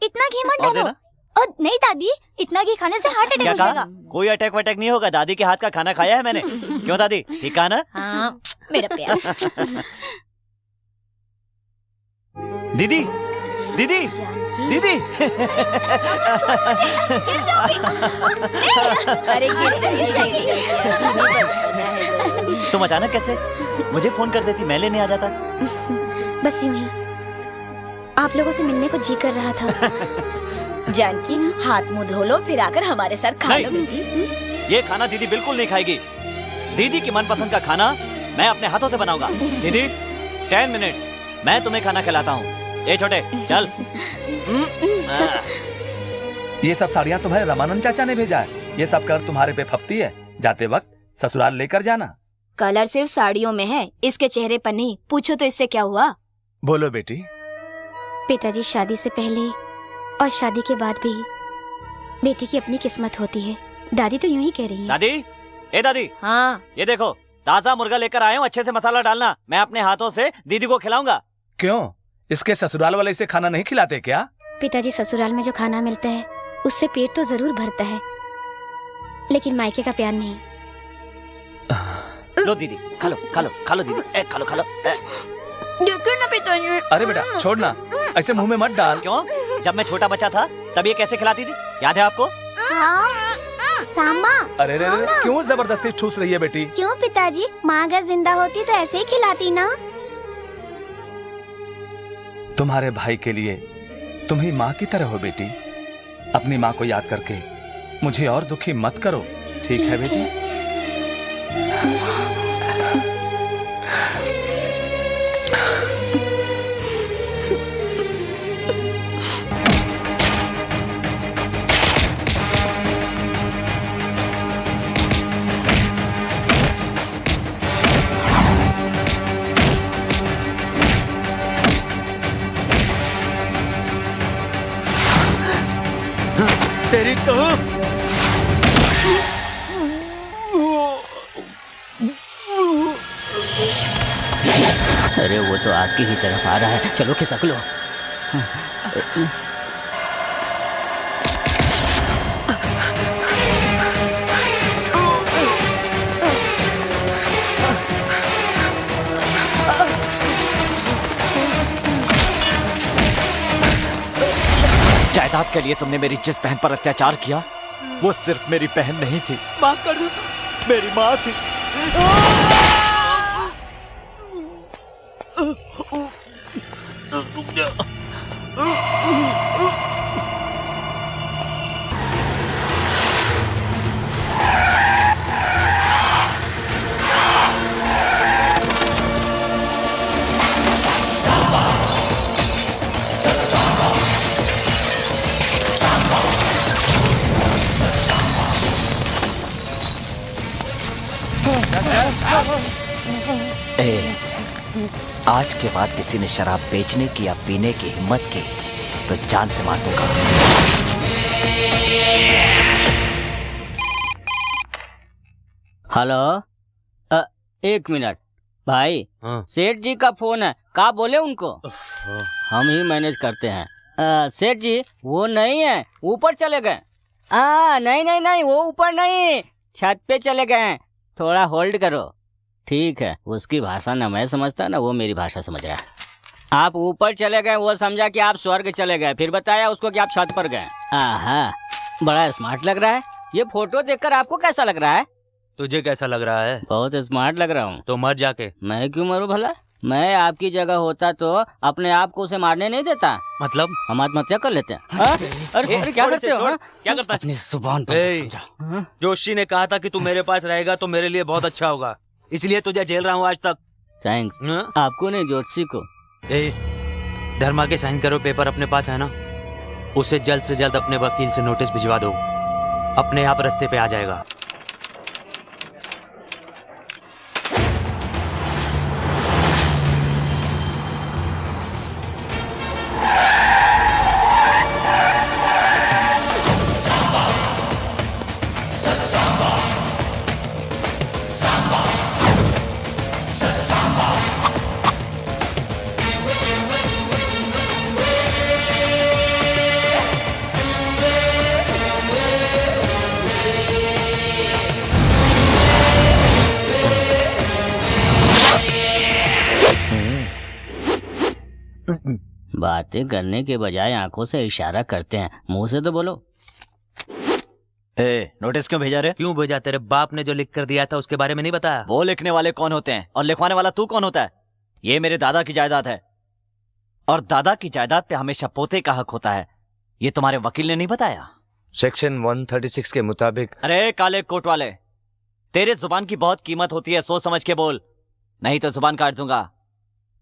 इतना घी मत और डालो। देना? और नहीं दादी, इतना घी खाने से हार्ट अटैक क्या हो कहा? जाएगा। कोई अटैक वटैक नहीं होगा। दादी के हाथ का खाना खाया है मैंने। क्यों दादी, ठीक कहा ना? हाँ, मेरा प्यार। दीदी, दीदी, दीदी। अरे गिर जाएगी। तुम अचानक कैसे? मुझे फोन कर देती, मैं लेने आ जाता। बस यूं ही आप लोगों से मिलने को जी कर रहा था। जानकी, हाथ मुंह धो लो, फिर आकर हमारे साथ खा लो बेटी। ये खाना दीदी बिल्कुल नहीं खाएगी। दीदी की मनपसंद का खाना मैं अपने हाथों से बनाऊंगा। दीदी 10 मिनट्स, मैं तुम्हें खाना खिलाता हूँ। ए छोटे, चल। ये सब साड़ियाँ तुम्हारे रामानंद चाचा ने भेजा है। ये सब कर तुम्हारे पे फपती है। जाते वक्त ससुराल लेकर जाना। कलर सिर्फ साड़ियों में है, इसके चेहरे पर नहीं। पूछो तो इससे क्या हुआ? बोलो बेटी। पिताजी, शादी से पहले और शादी के बाद भी बेटी की अपनी किस्मत होती है। दादी तो यूं ही कह रही है। दादी, ए दादी। हाँ। ये देखो, ताजा मुर्गा लेकर आया हूँ। अच्छे से मसाला डालना, मैं अपने हाथों से दीदी को खिलाऊंगा। क्यों, इसके ससुराल वाले इसे खाना नहीं खिलाते क्या? पिताजी, ससुराल में जो खाना मिलता है उससे पेट तो जरूर भरता है, लेकिन मायके का प्यार नहीं। लो दीदी, खा लो दीदी। खा लो। देखो ना पिताजी। अरे बेटा छोड़ ना, ऐसे मुंह में मत डाल। क्यों? जब मैं छोटा बच्चा था तब ये कैसे खिलाती थी, याद है आपको? सांबा। अरे रे, क्यों जबरदस्ती ठूस रही है बेटी? क्यों पिताजी, माँ अगर जिंदा होती तो ऐसे ही खिलाती ना। तुम्हारे भाई के लिए तुम ही माँ की तरह हो बेटी। अपनी माँ को याद करके मुझे और दुखी मत करो, ठीक है बेटी? तेरी तो अरे वो तो आपकी ही तरफ आ रहा है, चलो खिसक लो। जायदाद के लिए तुमने मेरी जिस बहन पर अत्याचार किया, वो सिर्फ मेरी बहन नहीं थी, माफ कर दो, मेरी माँ थी। आज के बाद किसी ने शराब बेचने की या पीने की हिम्मत की तो जान से मार दूंगा। हेलो, एक मिनट भाई, सेठ जी का फोन है, का बोले उनको? हम ही मैनेज करते हैं। सेठ जी वो नहीं है, ऊपर चले गए। नहीं नहीं नहीं, वो ऊपर नहीं, छत पे चले गए हैं, थोड़ा होल्ड करो। ठीक है, उसकी भाषा ना मैं समझता ना वो मेरी भाषा समझ रहा है। आप ऊपर चले गए, वो समझा कि आप स्वर्ग चले गए, फिर बताया उसको कि आप छत पर गए। आहा, बड़ा स्मार्ट लग रहा है। ये फोटो देखकर आपको कैसा लग रहा है? तुझे कैसा लग रहा है? बहुत स्मार्ट लग रहा हूँ। तो मर जाके। मैं क्यों मरूं भला? मैं आपकी जगह होता तो अपने आप को उसे मारने नहीं देता। मतलब हम आत्महत्या कर लेते हैं। अरे क्या करते हो? क्या करता है? अपनी जुबान पर समझा। जोशी ने कहा था कि तू मेरे पास रहेगा तो मेरे लिए बहुत अच्छा होगा, इसलिए तुझे झेल रहा हूँ आज तक। थैंक्स। आपको नहीं, जोशी को। धर्मा के साइन करो पेपर अपने पास है ना, उसे जल्द से जल्द अपने वकील से नोटिस भिजवा दो, अपने आप रास्ते पे आ जाएगा। बातें करने के बजाय आंखों से इशारा करते हैं, मुंह से तो बोलो। नोटिस क्यों भेजा रे? क्यों भेजा? तेरे बाप ने जो लिख कर दिया था उसके बारे में नहीं बताया? वो लिखने वाले कौन होते हैं और लिखवाने वाला तू कौन होता है? ये मेरे दादा की जायदाद है और दादा की जायदाद पे हमेशा पोते का हक होता है। ये तुम्हारे वकील ने नहीं बताया? सेक्शन 136 के मुताबिक। अरे काले कोट वाले, तेरे जुबान की बहुत कीमत होती है, सोच समझ के बोल, नहीं तो जुबान काट दूंगा।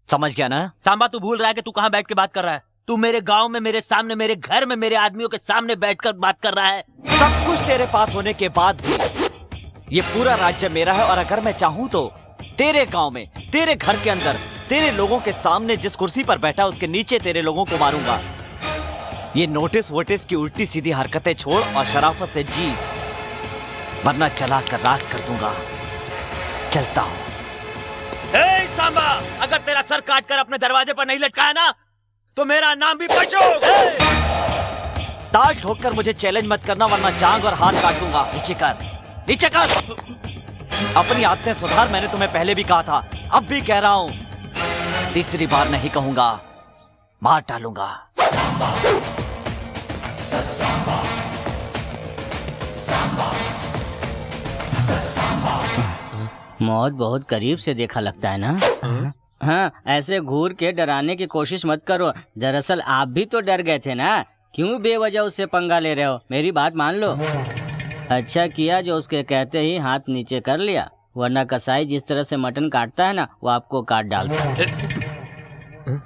समझ गया ना? सांबा, तू भूल रहा है कि तू कहाँ बैठ के बात कर रहा है? तू मेरे गांव में, मेरे सामने, मेरे घर में, मेरे आदमियों के सामने बैठकर बात कर रहा है। सब कुछ तेरे पास होने के बाद भी ये पूरा राज्य मेरा है, और अगर मैं चाहूं तो तेरे गांव में, तेरे घर के अंदर, तेरे लोगों के सामने जिस कुर्सी पर बैठा उसके नीचे तेरे लोगों को मारूंगा। ये नोटिस वोटिस की उल्टी सीधी हरकतें छोड़ और शराफत से जी, वरना चला कर राख कर दूंगा। चलता हूं। सांबा, अगर तेरा सर काट कर अपने दरवाजे पर नहीं लटकाया ना तो मेरा नाम भी पशु। ताल ठोक कर मुझे चैलेंज मत करना, वरना जांग और हाथ काट दूंगा। नीचे कर, नीचे कर। अपनी आदतें सुधार, मैंने तुम्हें पहले भी कहा था, अब भी कह रहा हूं, तीसरी बार नहीं कहूंगा, मार डालूंगा। सांबा, सांबा, सांबा, सांबा। मौत बहुत करीब से देखा लगता है ना? हाँ, ऐसे घूर के डराने की कोशिश मत करो। दरअसल आप भी तो डर गए थे ना, क्यों बेवजह उससे पंगा ले रहे हो? मेरी बात मान लो। अच्छा किया जो उसके कहते ही हाथ नीचे कर लिया, वरना कसाई जिस तरह से मटन काटता है ना, वो आपको काट डालता है।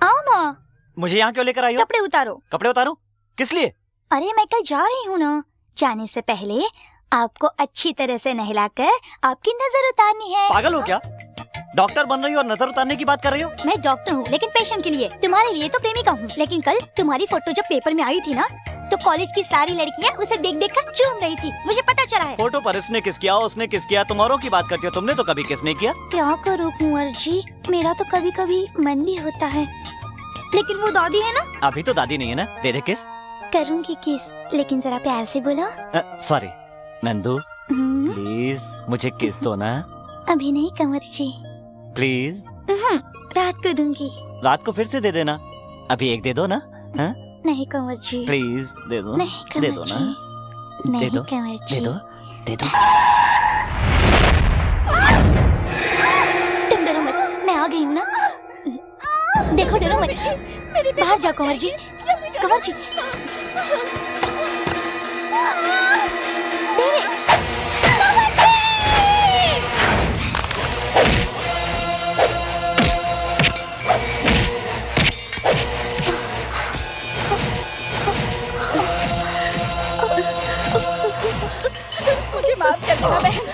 आओ ना। मुझे यहाँ क्यों लेकर आई हो? कपड़े उतारो। कपड़े उतारूं? किस लिए? अरे मैं कल जा रही हूँ ना, जाने से पहले आपको अच्छी तरह से नहलाकर आपकी नजर उतारनी है। पागल हो क्या? डॉक्टर बन रही हो और नजर उतारने की बात कर रही हो? मैं डॉक्टर हूँ लेकिन पेशेंट के लिए, तुम्हारे लिए तो प्रेमिका हूँ। लेकिन कल तुम्हारी फोटो जब पेपर में आई थी ना, तो कॉलेज की सारी लड़कियाँ उसे देख देख कर चूम रही थी, मुझे पता चला है। फोटो पर इसने किस किया, उसने किस किया, तुम औरों की बात करती हो, तुमने तो कभी किस नहीं किया। क्या करूँ कुंवर जी, मेरा तो कभी कभी मन भी होता है, लेकिन वो दादी है ना। अभी तो दादी नहीं है ना, दे दे किस। करूँगी किस, लेकिन जरा प्यार से बोलो। सॉरी नंदू, प्लीज मुझे किस दो ना। अभी नहीं कंवर जी, प्लीज। रात को दूंगी। रात को फिर से दे देना, अभी एक दे दो ना। हाँ? नहीं कंवर जी, प्लीज दे दो। नहीं दे दो ना, नहीं दे दो, कंवर जी, दे दो, दे दो। तुम डरो मत, मैं आ गई हूँ ना। देखो डरो मत, बाहर जाओ कंवर जी, कंवर जी। मुझे माफ कर देना बहन।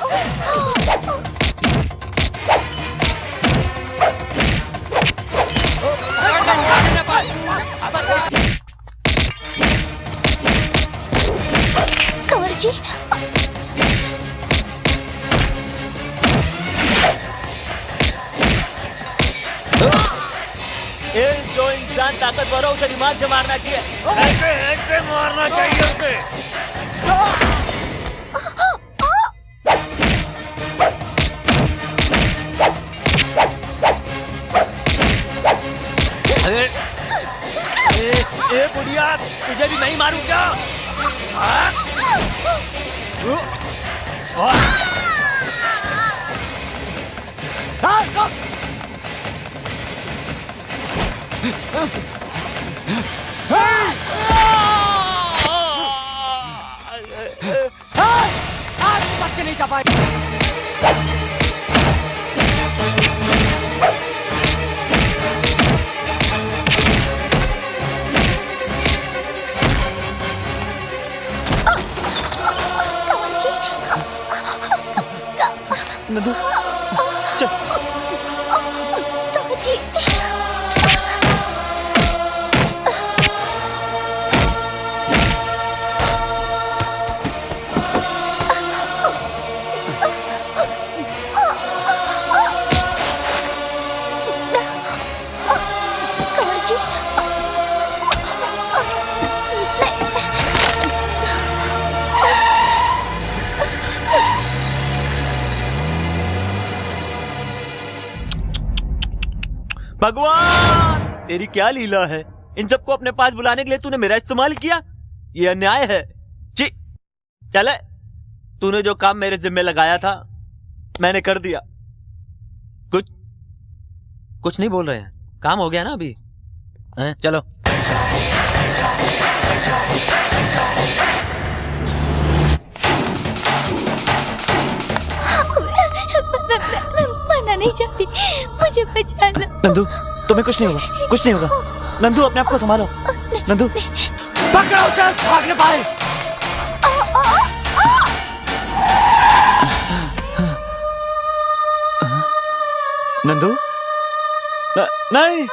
कंवर जी, इंसान ताकतवर हो उसे दिमाग से मारना चाहिए। ऐसे मारना चाहिए उसे। ए बुढ़िया, तुझे भी नहीं मारूं क्या? आज नहीं जा पाएगी। नंदू चल। काजी भगवान, तेरी क्या लीला है? इन सबको अपने पास बुलाने के लिए तूने मेरा इस्तेमाल किया? ये अन्याय है। ची, चले। तूने जो काम मेरे जिम्मे लगाया था मैंने कर दिया। कुछ नहीं बोल रहे हैं। काम हो गया ना अभी? चलो। मरना नहीं चाहती, मुझे बचा लो। नंदू, तुम्हें कुछ नहीं होगा, कुछ नहीं होगा। नंदू, अपने आप को संभालो। नंदू, पकड़ो उसे, भाग न पाए। नंदू, नहीं।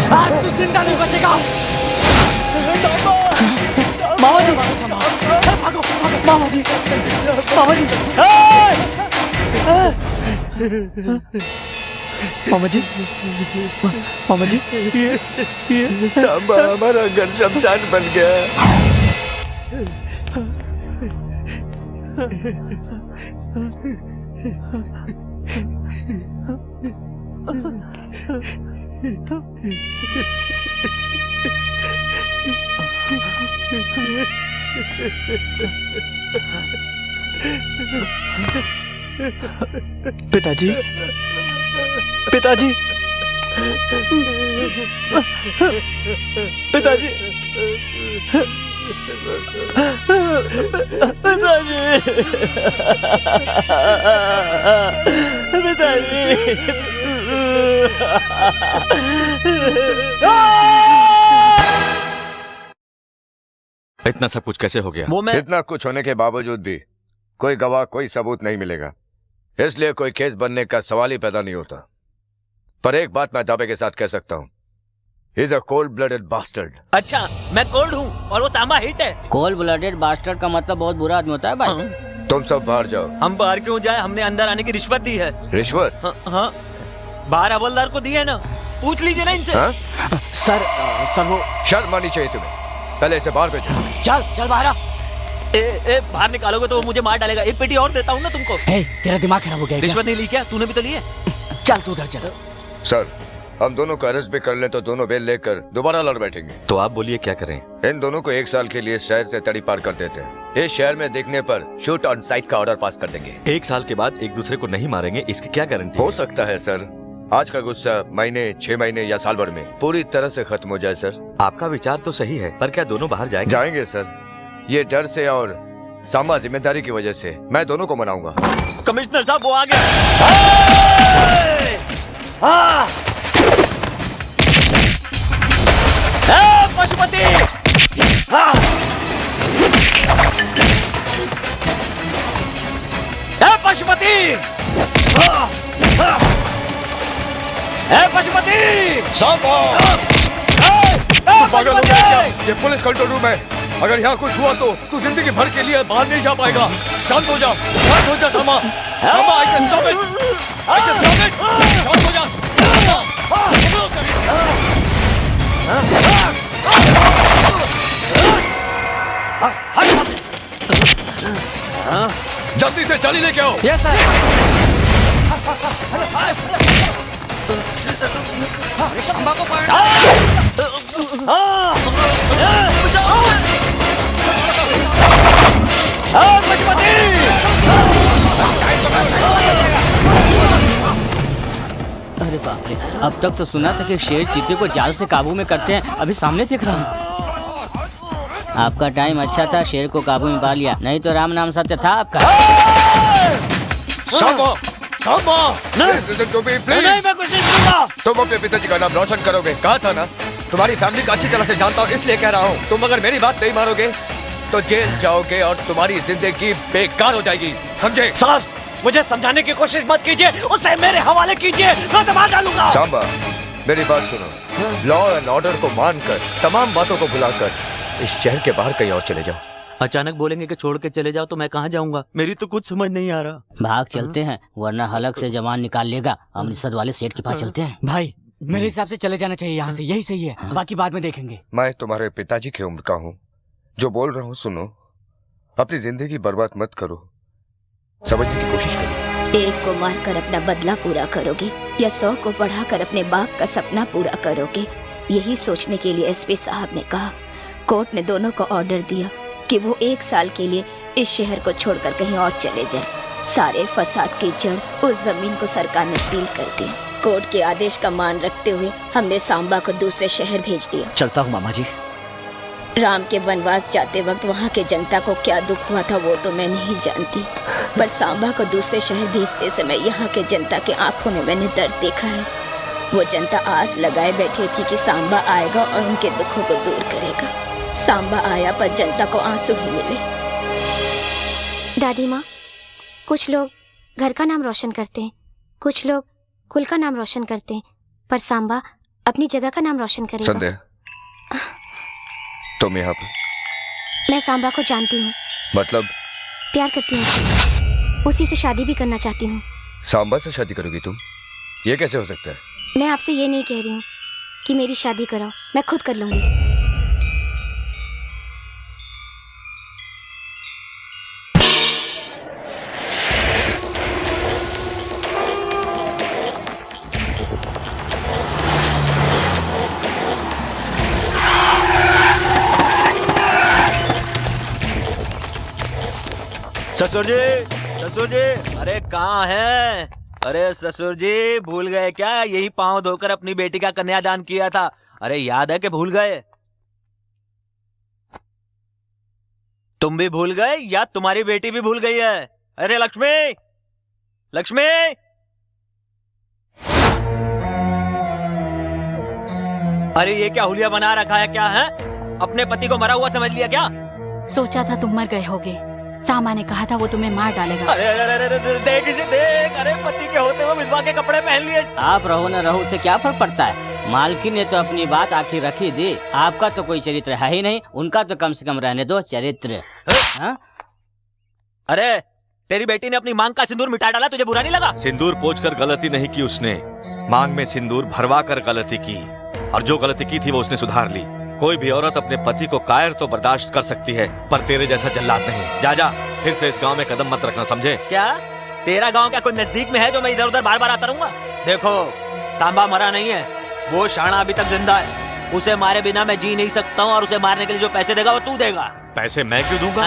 आज तू जिंदा नहीं बचेगा। मामा जी, भागो, मामा जी, मामा जी, मामा जी, मामा जी, ये सांबा हमारा घर शमशान बन गया। पिताजी, पिताजी, पिताजी, इतना सब कुछ कैसे हो गया? इतना कुछ होने के बावजूद भी कोई गवाह, कोई सबूत नहीं मिलेगा, इसलिए कोई केस बनने का सवाल ही पैदा नहीं होता। पर एक बात मैं दावे के साथ कह सकता हूँ, he is a cold-blooded bastard। अच्छा, मैं कोल्ड हूँ और वो सांबा हिट है। कोल्ड ब्लडेड बास्टर्ड का मतलब बहुत बुरा आदमी होता है भाई। तुम सब बाहर जाओ। हम बाहर क्यों जाए? हमने अंदर आने की रिश्वत दी है। रिश्वत? हाँ, बाहर हवलदार को दी है ना, पूछ लीजिए ना इनसे। सर वो शर्म आनी चाहिए तुम्हें। पहले इसे बाहर भेजो। चल बाहर आ। बाहर निकालोगे तो वो मुझे मार डालेगा। एक पेटी और देता हूँ ना तुमको। तेरा दिमाग खराब हो गया। रिश्वत नहीं ली क्या? तूने भी तो ली है। चल तू उधर चल। सर, हम दोनों को अरेस्ट भी कर लें तो दोनों बेल लेकर दोबारा लड़ बैठेंगे। तो आप बोलिए क्या करें? इन दोनों को 1 साल के लिए शहर से तड़ी पार कर देते हैं। इस शहर में देखने पर शूट ऑन साइट का ऑर्डर पास कर देंगे। 1 साल के बाद एक दूसरे को नहीं मारेंगे, इसकी क्या गारंटी? हो सकता है सर, आज का गुस्सा महीने, 6 महीने या साल भर में पूरी तरह से खत्म हो जाए सर। आपका विचार तो सही है, पर क्या दोनों बाहर जाएंगे? जाएंगे सर, ये डर से और सांबा जिम्मेदारी की वजह से। मैं दोनों को मनाऊंगा। कमिश्नर साहब वो आ गए। पशुपति, पशुपति, पशुपति! पागल हो गया क्या? ये पुलिस कंट्रोल रूम है। अगर यहाँ कुछ हुआ तो तू जिंदगी भर के लिए बाहर नहीं जा पाएगा। शांत हो जा, शांत हो जा सामा। सामा, I can stop it. I can stop it. शांत हो जा। जल्दी से चाली लेके आओ। Yes sir. शांबा को अरे बाप रे, अब तक तो सुना था कि शेर चीते को जाल से काबू में करते हैं, अभी सामने देख रहा हूँ। आपका टाइम अच्छा था, शेर को काबू में पा लिया, नहीं तो राम नाम सत्य था आपका। Shamba, Shamba, listen to me, please. नहीं, मैं कुछ नहीं सुनूंगा। तुम अपने पिताजी का नाम रोशन करोगे, कहा था ना। तुम्हारी फैमिली को अच्छी तरह से जानता हूँ, इसलिए कह रहा हूँ। तुम अगर मेरी बात नहीं मानोगे तो जेल जाओगे और तुम्हारी जिंदगी बेकार हो जाएगी, समझे? सर, मुझे समझाने की कोशिश मत कीजिए, उसे मेरे हवाले कीजिए, मैं उसे मार डालूंगा। सांबा, मेरी बात सुनो। लॉ एंड ऑर्डर को मानकर, तमाम बातों को भुलाकर इस शहर के बाहर कहीं और चले जाओ। अचानक बोलेंगे कि छोड़ के चले जाओ तो मैं कहाँ जाऊंगा? मेरी तो कुछ समझ नहीं आ रहा। भाग चलते हैं, वरना हलक से जवान निकाल लेगा। अमृतसर वाले सेठ के पास चलते हैं। भाई, मेरे हिसाब से चले जाना चाहिए यहाँ से, यही सही है, बाकी बाद में देखेंगे। मैं तुम्हारे पिताजी की उम्र का हूँ, जो बोल रहा हूँ सुनो। अपनी जिंदगी बर्बाद मत करो, समझने की कोशिश करो। एक को मारकर अपना बदला पूरा करोगे या 100 को बढ़ाकर अपने बाप का सपना पूरा करोगे, यही सोचने के लिए एसपी साहब ने कहा। कोर्ट ने दोनों को ऑर्डर दिया कि वो 1 साल के लिए इस शहर को छोड़कर कहीं और चले जाएं। सारे फसाद की जड़ उस जमीन को सरकार ने सील कर दी। कोर्ट के आदेश का मान रखते हुए हमने सांबा को दूसरे शहर भेज दिया। चलता हूँ मामा जी। राम के वनवास जाते वक्त वहाँ के जनता को क्या दुख हुआ था वो तो मैं नहीं जानती, पर सांबा को दूसरे शहर भेजते समय यहाँ के जनता के आंखों में मैंने दर्द देखा है। वो जनता आस लगाए बैठी थी कि सांबा आएगा और उनके दुखों को दूर करेगा। सांबा आया पर जनता को आंसू ही मिले। दादी माँ, कुछ लोग घर का नाम रोशन करते हैं, कुछ लोग कुल का नाम रोशन करते हैं, पर सांबा अपनी जगह का नाम रोशन करेगा। संध्या, तुम यहाँ पर? मैं सांबा को जानती हूँ। मतलब? प्यार करती हूँ, उसी से शादी भी करना चाहती हूँ। सांबा से शादी करोगी तुम? ये कैसे हो सकता है? मैं आपसे ये नहीं कह रही हूँ कि मेरी शादी कराओ, मैं खुद कर लूंगी। ससुर जी, ससुर जी, अरे कहाँ हैं? अरे ससुर जी, भूल गए क्या? यही पांव धोकर अपनी बेटी का कन्यादान किया था। अरे याद है कि भूल गए? तुम भी भूल गए या तुम्हारी बेटी भी भूल गई है? अरे लक्ष्मी, लक्ष्मी, अरे ये क्या हुलिया बना रखा है? क्या है? अपने पति को मरा हुआ समझ लिया क्या? सोचा था तुम मर गए होगे, सामा ने कहा था वो तुम्हें मार डालेगा। अरे अरे अरे अरे, देख इसे देख। अरे पति के होते हुए विधवा के कपड़े पहन लिए। आप रहो न रहो से क्या फर्क पड़ता है? मालकिन ने तो अपनी बात आखिर रखी दी। आपका तो कोई चरित्र है ही नहीं, उनका तो कम से कम रहने दो चरित्र। अरे तेरी बेटी ने अपनी मांग का सिंदूर मिटा डाला, तुझे बुरा नहीं लगा? सिंदूर पोंछकर गलती नहीं की उसने, मांग में सिंदूर भरवा कर गलती की, और जो गलती की थी वो उसने सुधार ली। कोई भी औरत अपने पति को कायर तो बर्दाश्त कर सकती है, पर तेरे जैसा जल्लाद नहीं। जा जा, फिर से इस गांव में कदम मत रखना, समझे? क्या तेरा गांव क्या कोई नजदीक में है जो मैं इधर उधर बार बार आता रहूंगा? देखो, सांबा मरा नहीं है, वो शाणा अभी तक जिंदा है। उसे मारे बिना मैं जी नहीं सकता हूँ, और उसे मारने के लिए जो पैसे देगा वो तू देगा। पैसे मैं क्यों दूंगा?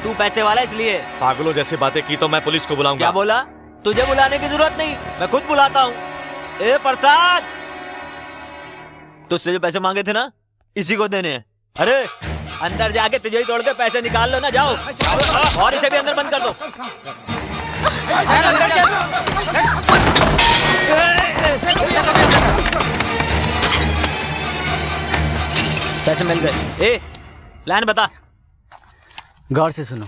तू पैसे वाला इसलिए। पागलों जैसे बातें की तो मैं पुलिस को बुलाऊंगा। क्या बोला? तुझे बुलाने की जरूरत नहीं, मैं खुद बुलाता हूँ। ए प्रसाद, तुझसे जो पैसे मांगे थे ना, इसी को देने हैं। अरे अंदर जाके तुझे ही तोड़ के पैसे निकाल लो ना, जाओ। और इसे भी अंदर बंद कर दो। पैसे मिल गए। ए प्लान बता। गौर से सुनो,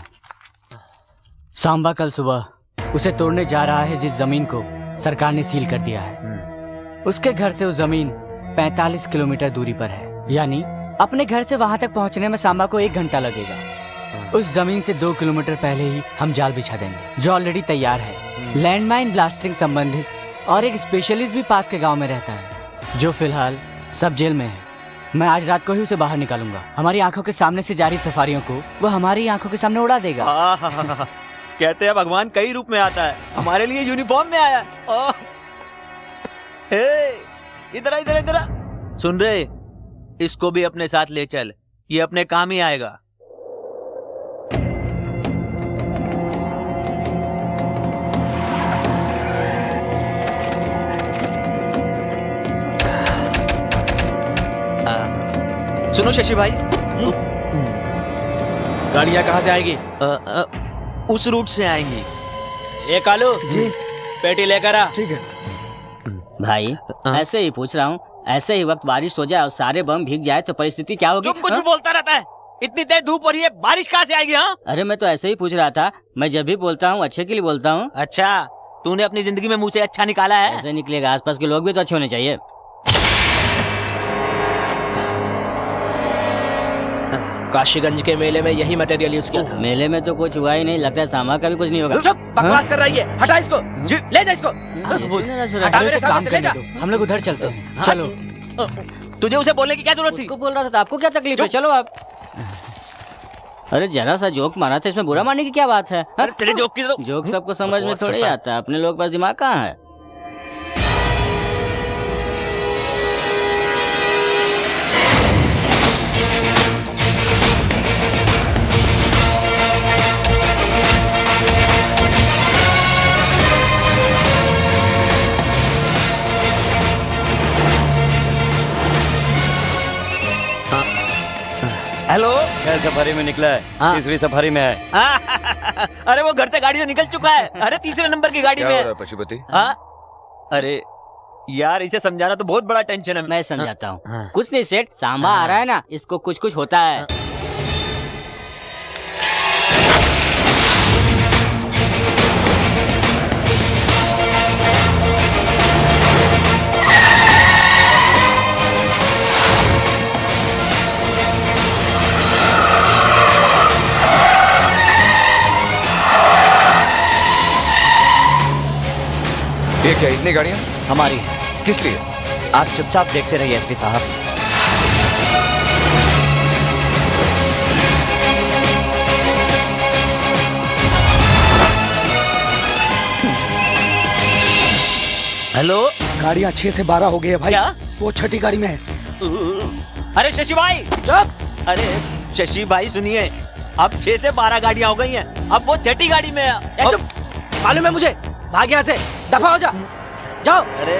सांबा कल सुबह उसे तोड़ने जा रहा है जिस जमीन को सरकार ने सील कर दिया है। उसके घर से वो जमीन 45 किलोमीटर दूरी पर है, यानी अपने घर से वहाँ तक पहुँचने में सांबा को 1 घंटा लगेगा। उस जमीन से 2 किलोमीटर पहले ही हम जाल बिछा देंगे, जो ऑलरेडी तैयार है। लैंडमाइन ब्लास्टिंग संबंधित और एक स्पेशलिस्ट भी पास के गांव में रहता है, जो फिलहाल सब जेल में है। मैं आज रात को ही उसे बाहर निकालूंगा। हमारी आंखों के सामने से जारी सफारियों को वो हमारी आंखों के सामने उड़ा देगा। कहते हैं भगवान कई रूप में आता है, हमारे लिए यूनिफॉर्म में आया है। इधर इधर इधर सुन रहे, इसको भी अपने साथ ले चल, ये अपने काम ही आएगा। सुनो शशि भाई, गाड़ियाँ कहाँ से आएगी? उस रूट से आएंगी। ये कालू जी, पेटी लेकर आ। ठीक है भाई, ऐसे ही पूछ रहा हूँ, ऐसे ही वक्त बारिश हो जाए और सारे बम भीग जाए तो परिस्थिति क्या होगी? कुछ भी बोलता रहता है, इतनी तेज धूप हो रही है, बारिश कहाँ से आएगी? हाँ, अरे मैं तो ऐसे ही पूछ रहा था, मैं जब भी बोलता हूँ अच्छे के लिए बोलता हूँ। अच्छा, तूने अपनी जिंदगी में मुँह से अच्छा निकाला है? ऐसे निकलेगा, आसपास के लोग भी तो अच्छे होने चाहिए। काशीगंज के मेले में यही मटेरियल यूज किया था। मेले में तो कुछ हुआ ही नहीं, लगता है सांबा का भी कुछ नहीं होगा। चुप, बकवास कर रही है, हटा इसको, ले जा इसको। हटा मेरे सामने से, ले जा। हम लोग उधर चलते हैं, चलो। तुझे उसे बोलने की क्या जरूरत थी? उसको बोल रहा था, आपको क्या तकलीफ है? चलो आप। अरे जरा सा जोक मारा था, इसमें बुरा मानने की क्या बात है? अरे तेरे जोक की तो जोक सबको समझ में थोड़ी आता है, अपने लोग पास दिमाग कहाँ है? हेलो, क्या सफारी में निकला है? तीसरी सफारी में है। अरे वो घर से गाड़ी से निकल चुका है। अरे तीसरे नंबर की गाड़ी में है। पशुपति? अरे यार, इसे समझाना तो बहुत बड़ा टेंशन है। मैं समझाता हूँ। कुछ नहीं सेठ, सांबा आ रहा है ना, इसको कुछ कुछ होता है। ये क्या, इतनी गाड़ियाँ? हमारी। किस लिए? आप चुपचाप देखते रहिए एसपी साहब। हेलो, गाड़ियाँ 6 से 12 हो गई है भाई। क्या? वो छठी गाड़ी में है। अरे शशि भाई चुप। अरे शशि भाई सुनिए, अब 6 से 12 गाड़ियाँ हो गई हैं, अब वो छठी गाड़ी में है। मालूम है मुझे, भाग यहाँ से, दफा हो जा, जाओ। अरे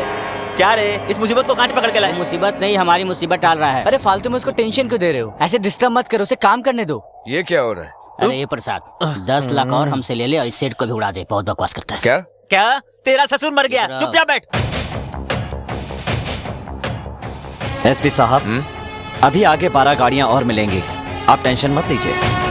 क्या रे, इस मुसीबत को कहाँ से पकड़ के लाए? मुसीबत नहीं, हमारी मुसीबत टाल रहा है। अरे फालतू में उसको टेंशन क्यों दे रहे हो? ऐसे डिस्टर्ब मत करो, उसे काम करने दो। ये क्या हो रहा है? अरे ये प्रसाद 10 लाख और हमसे ले ले और इस सेठ को भी उड़ा दे, बहुत बकवास करता है। क्या क्या? तेरा ससुर मर गया, चुपचाप बैठ। एसपी साहब, अभी आगे 12 गाड़ियां और मिलेंगी, आप टेंशन मत लीजिए।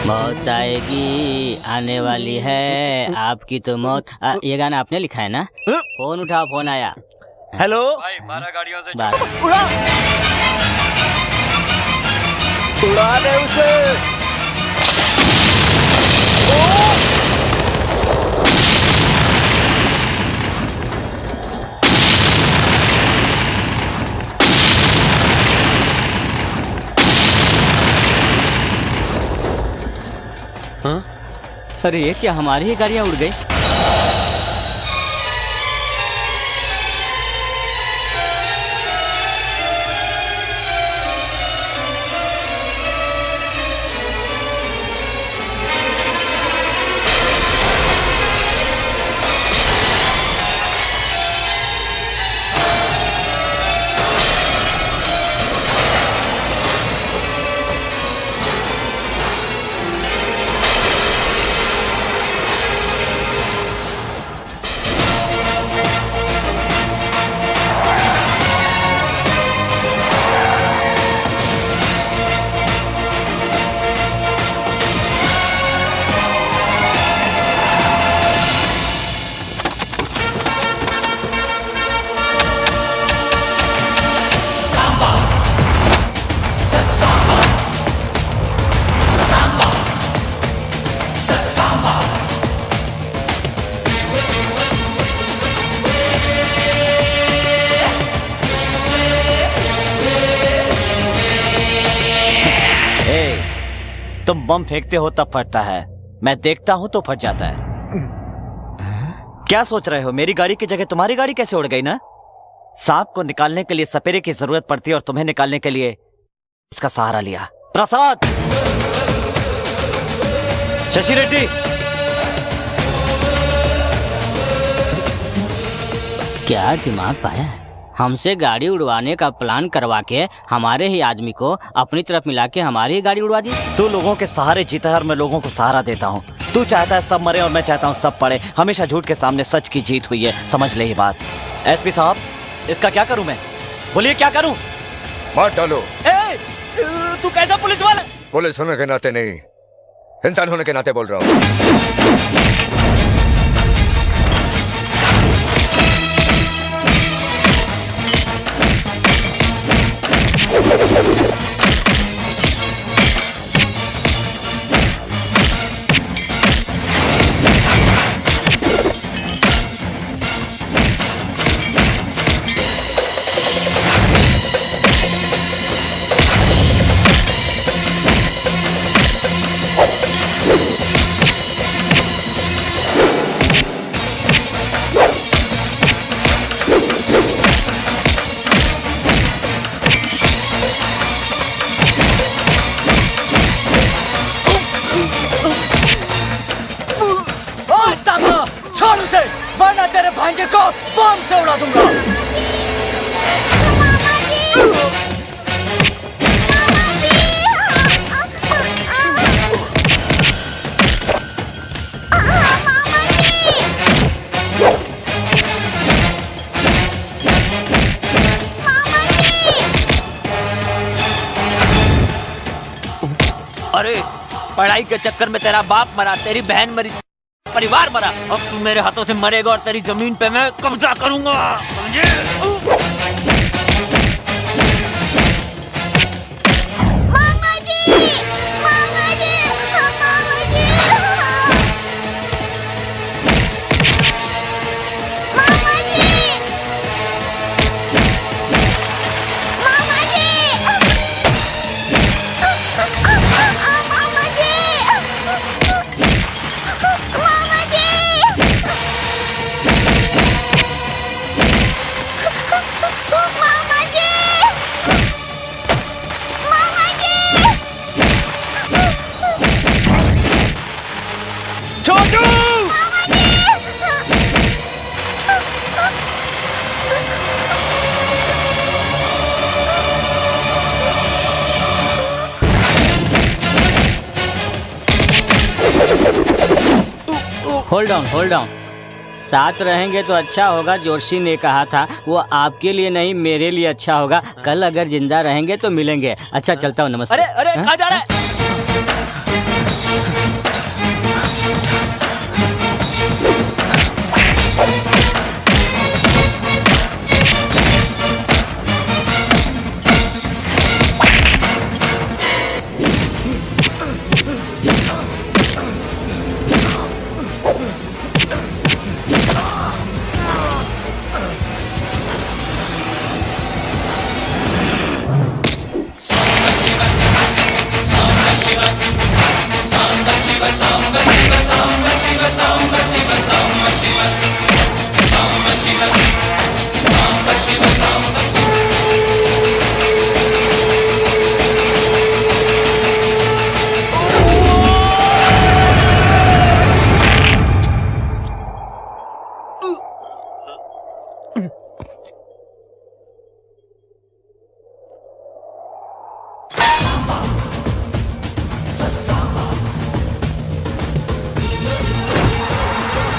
मौत आएगी, आने वाली है आपकी तो मौत। ये गाना आपने लिखा है ना? फोन उठाओ, फोन आया। हेलो भाई, 12 गाड़ियों से उड़ा दे उसे। अरे ये क्या, हमारी ही गाड़ियाँ उड़ गई? जब बम फेंकते हो तब फटता है, मैं देखता हूँ तो फट जाता है। क्या सोच रहे हो, मेरी गाड़ी की जगह तुम्हारी गाड़ी कैसे उड़ गई ना? सांप को निकालने के लिए सपेरे की जरूरत पड़ती है और तुम्हें निकालने के लिए इसका सहारा लिया। प्रसाद, शशि रेड्डी, क्या दिमाग पाया है? हमसे गाड़ी उड़वाने का प्लान करवा के हमारे ही आदमी को अपनी तरफ मिला के हमारी ही गाड़ी उड़वा दी। तू लोगों के सहारे जीता है और मैं लोगों को सहारा देता हूँ। तू चाहता है सब मरे और मैं चाहता हूँ सब पड़े। हमेशा झूठ के सामने सच की जीत हुई है, समझ ले ये बात। एसपी साहब, इसका क्या करूँ मैं? बोलिए क्या करूँ? मार डालो। तू कैसा पुलिस वाला? पुलिस होने के नाते नहीं, इंसान होने के नाते बोल रहा हूँ। छोड़ उसे, वरना तेरे भांजे को बम से उड़ा दूंगा। अरे पढ़ाई के चक्कर में तेरा बाप मरा, तेरी बहन मरी, परिवार मरा। अब तू मेरे हाथों से मरेगा और तेरी जमीन पे मैं कब्जा करूंगा, समझे? मामा जी, मामा जी, मामा जी, मामा जी, मामा जी, होल्ड ऑन। साथ रहेंगे तो अच्छा होगा। जोशी ने कहा था वो आपके लिए नहीं मेरे लिए अच्छा होगा। कल अगर जिंदा रहेंगे तो मिलेंगे। अच्छा चलता हूँ, नमस्ते। अरे कहाँ जा रहा है? Samba Shiva, Samba Shiva, Samba Shiva, Samba Shiva, Samba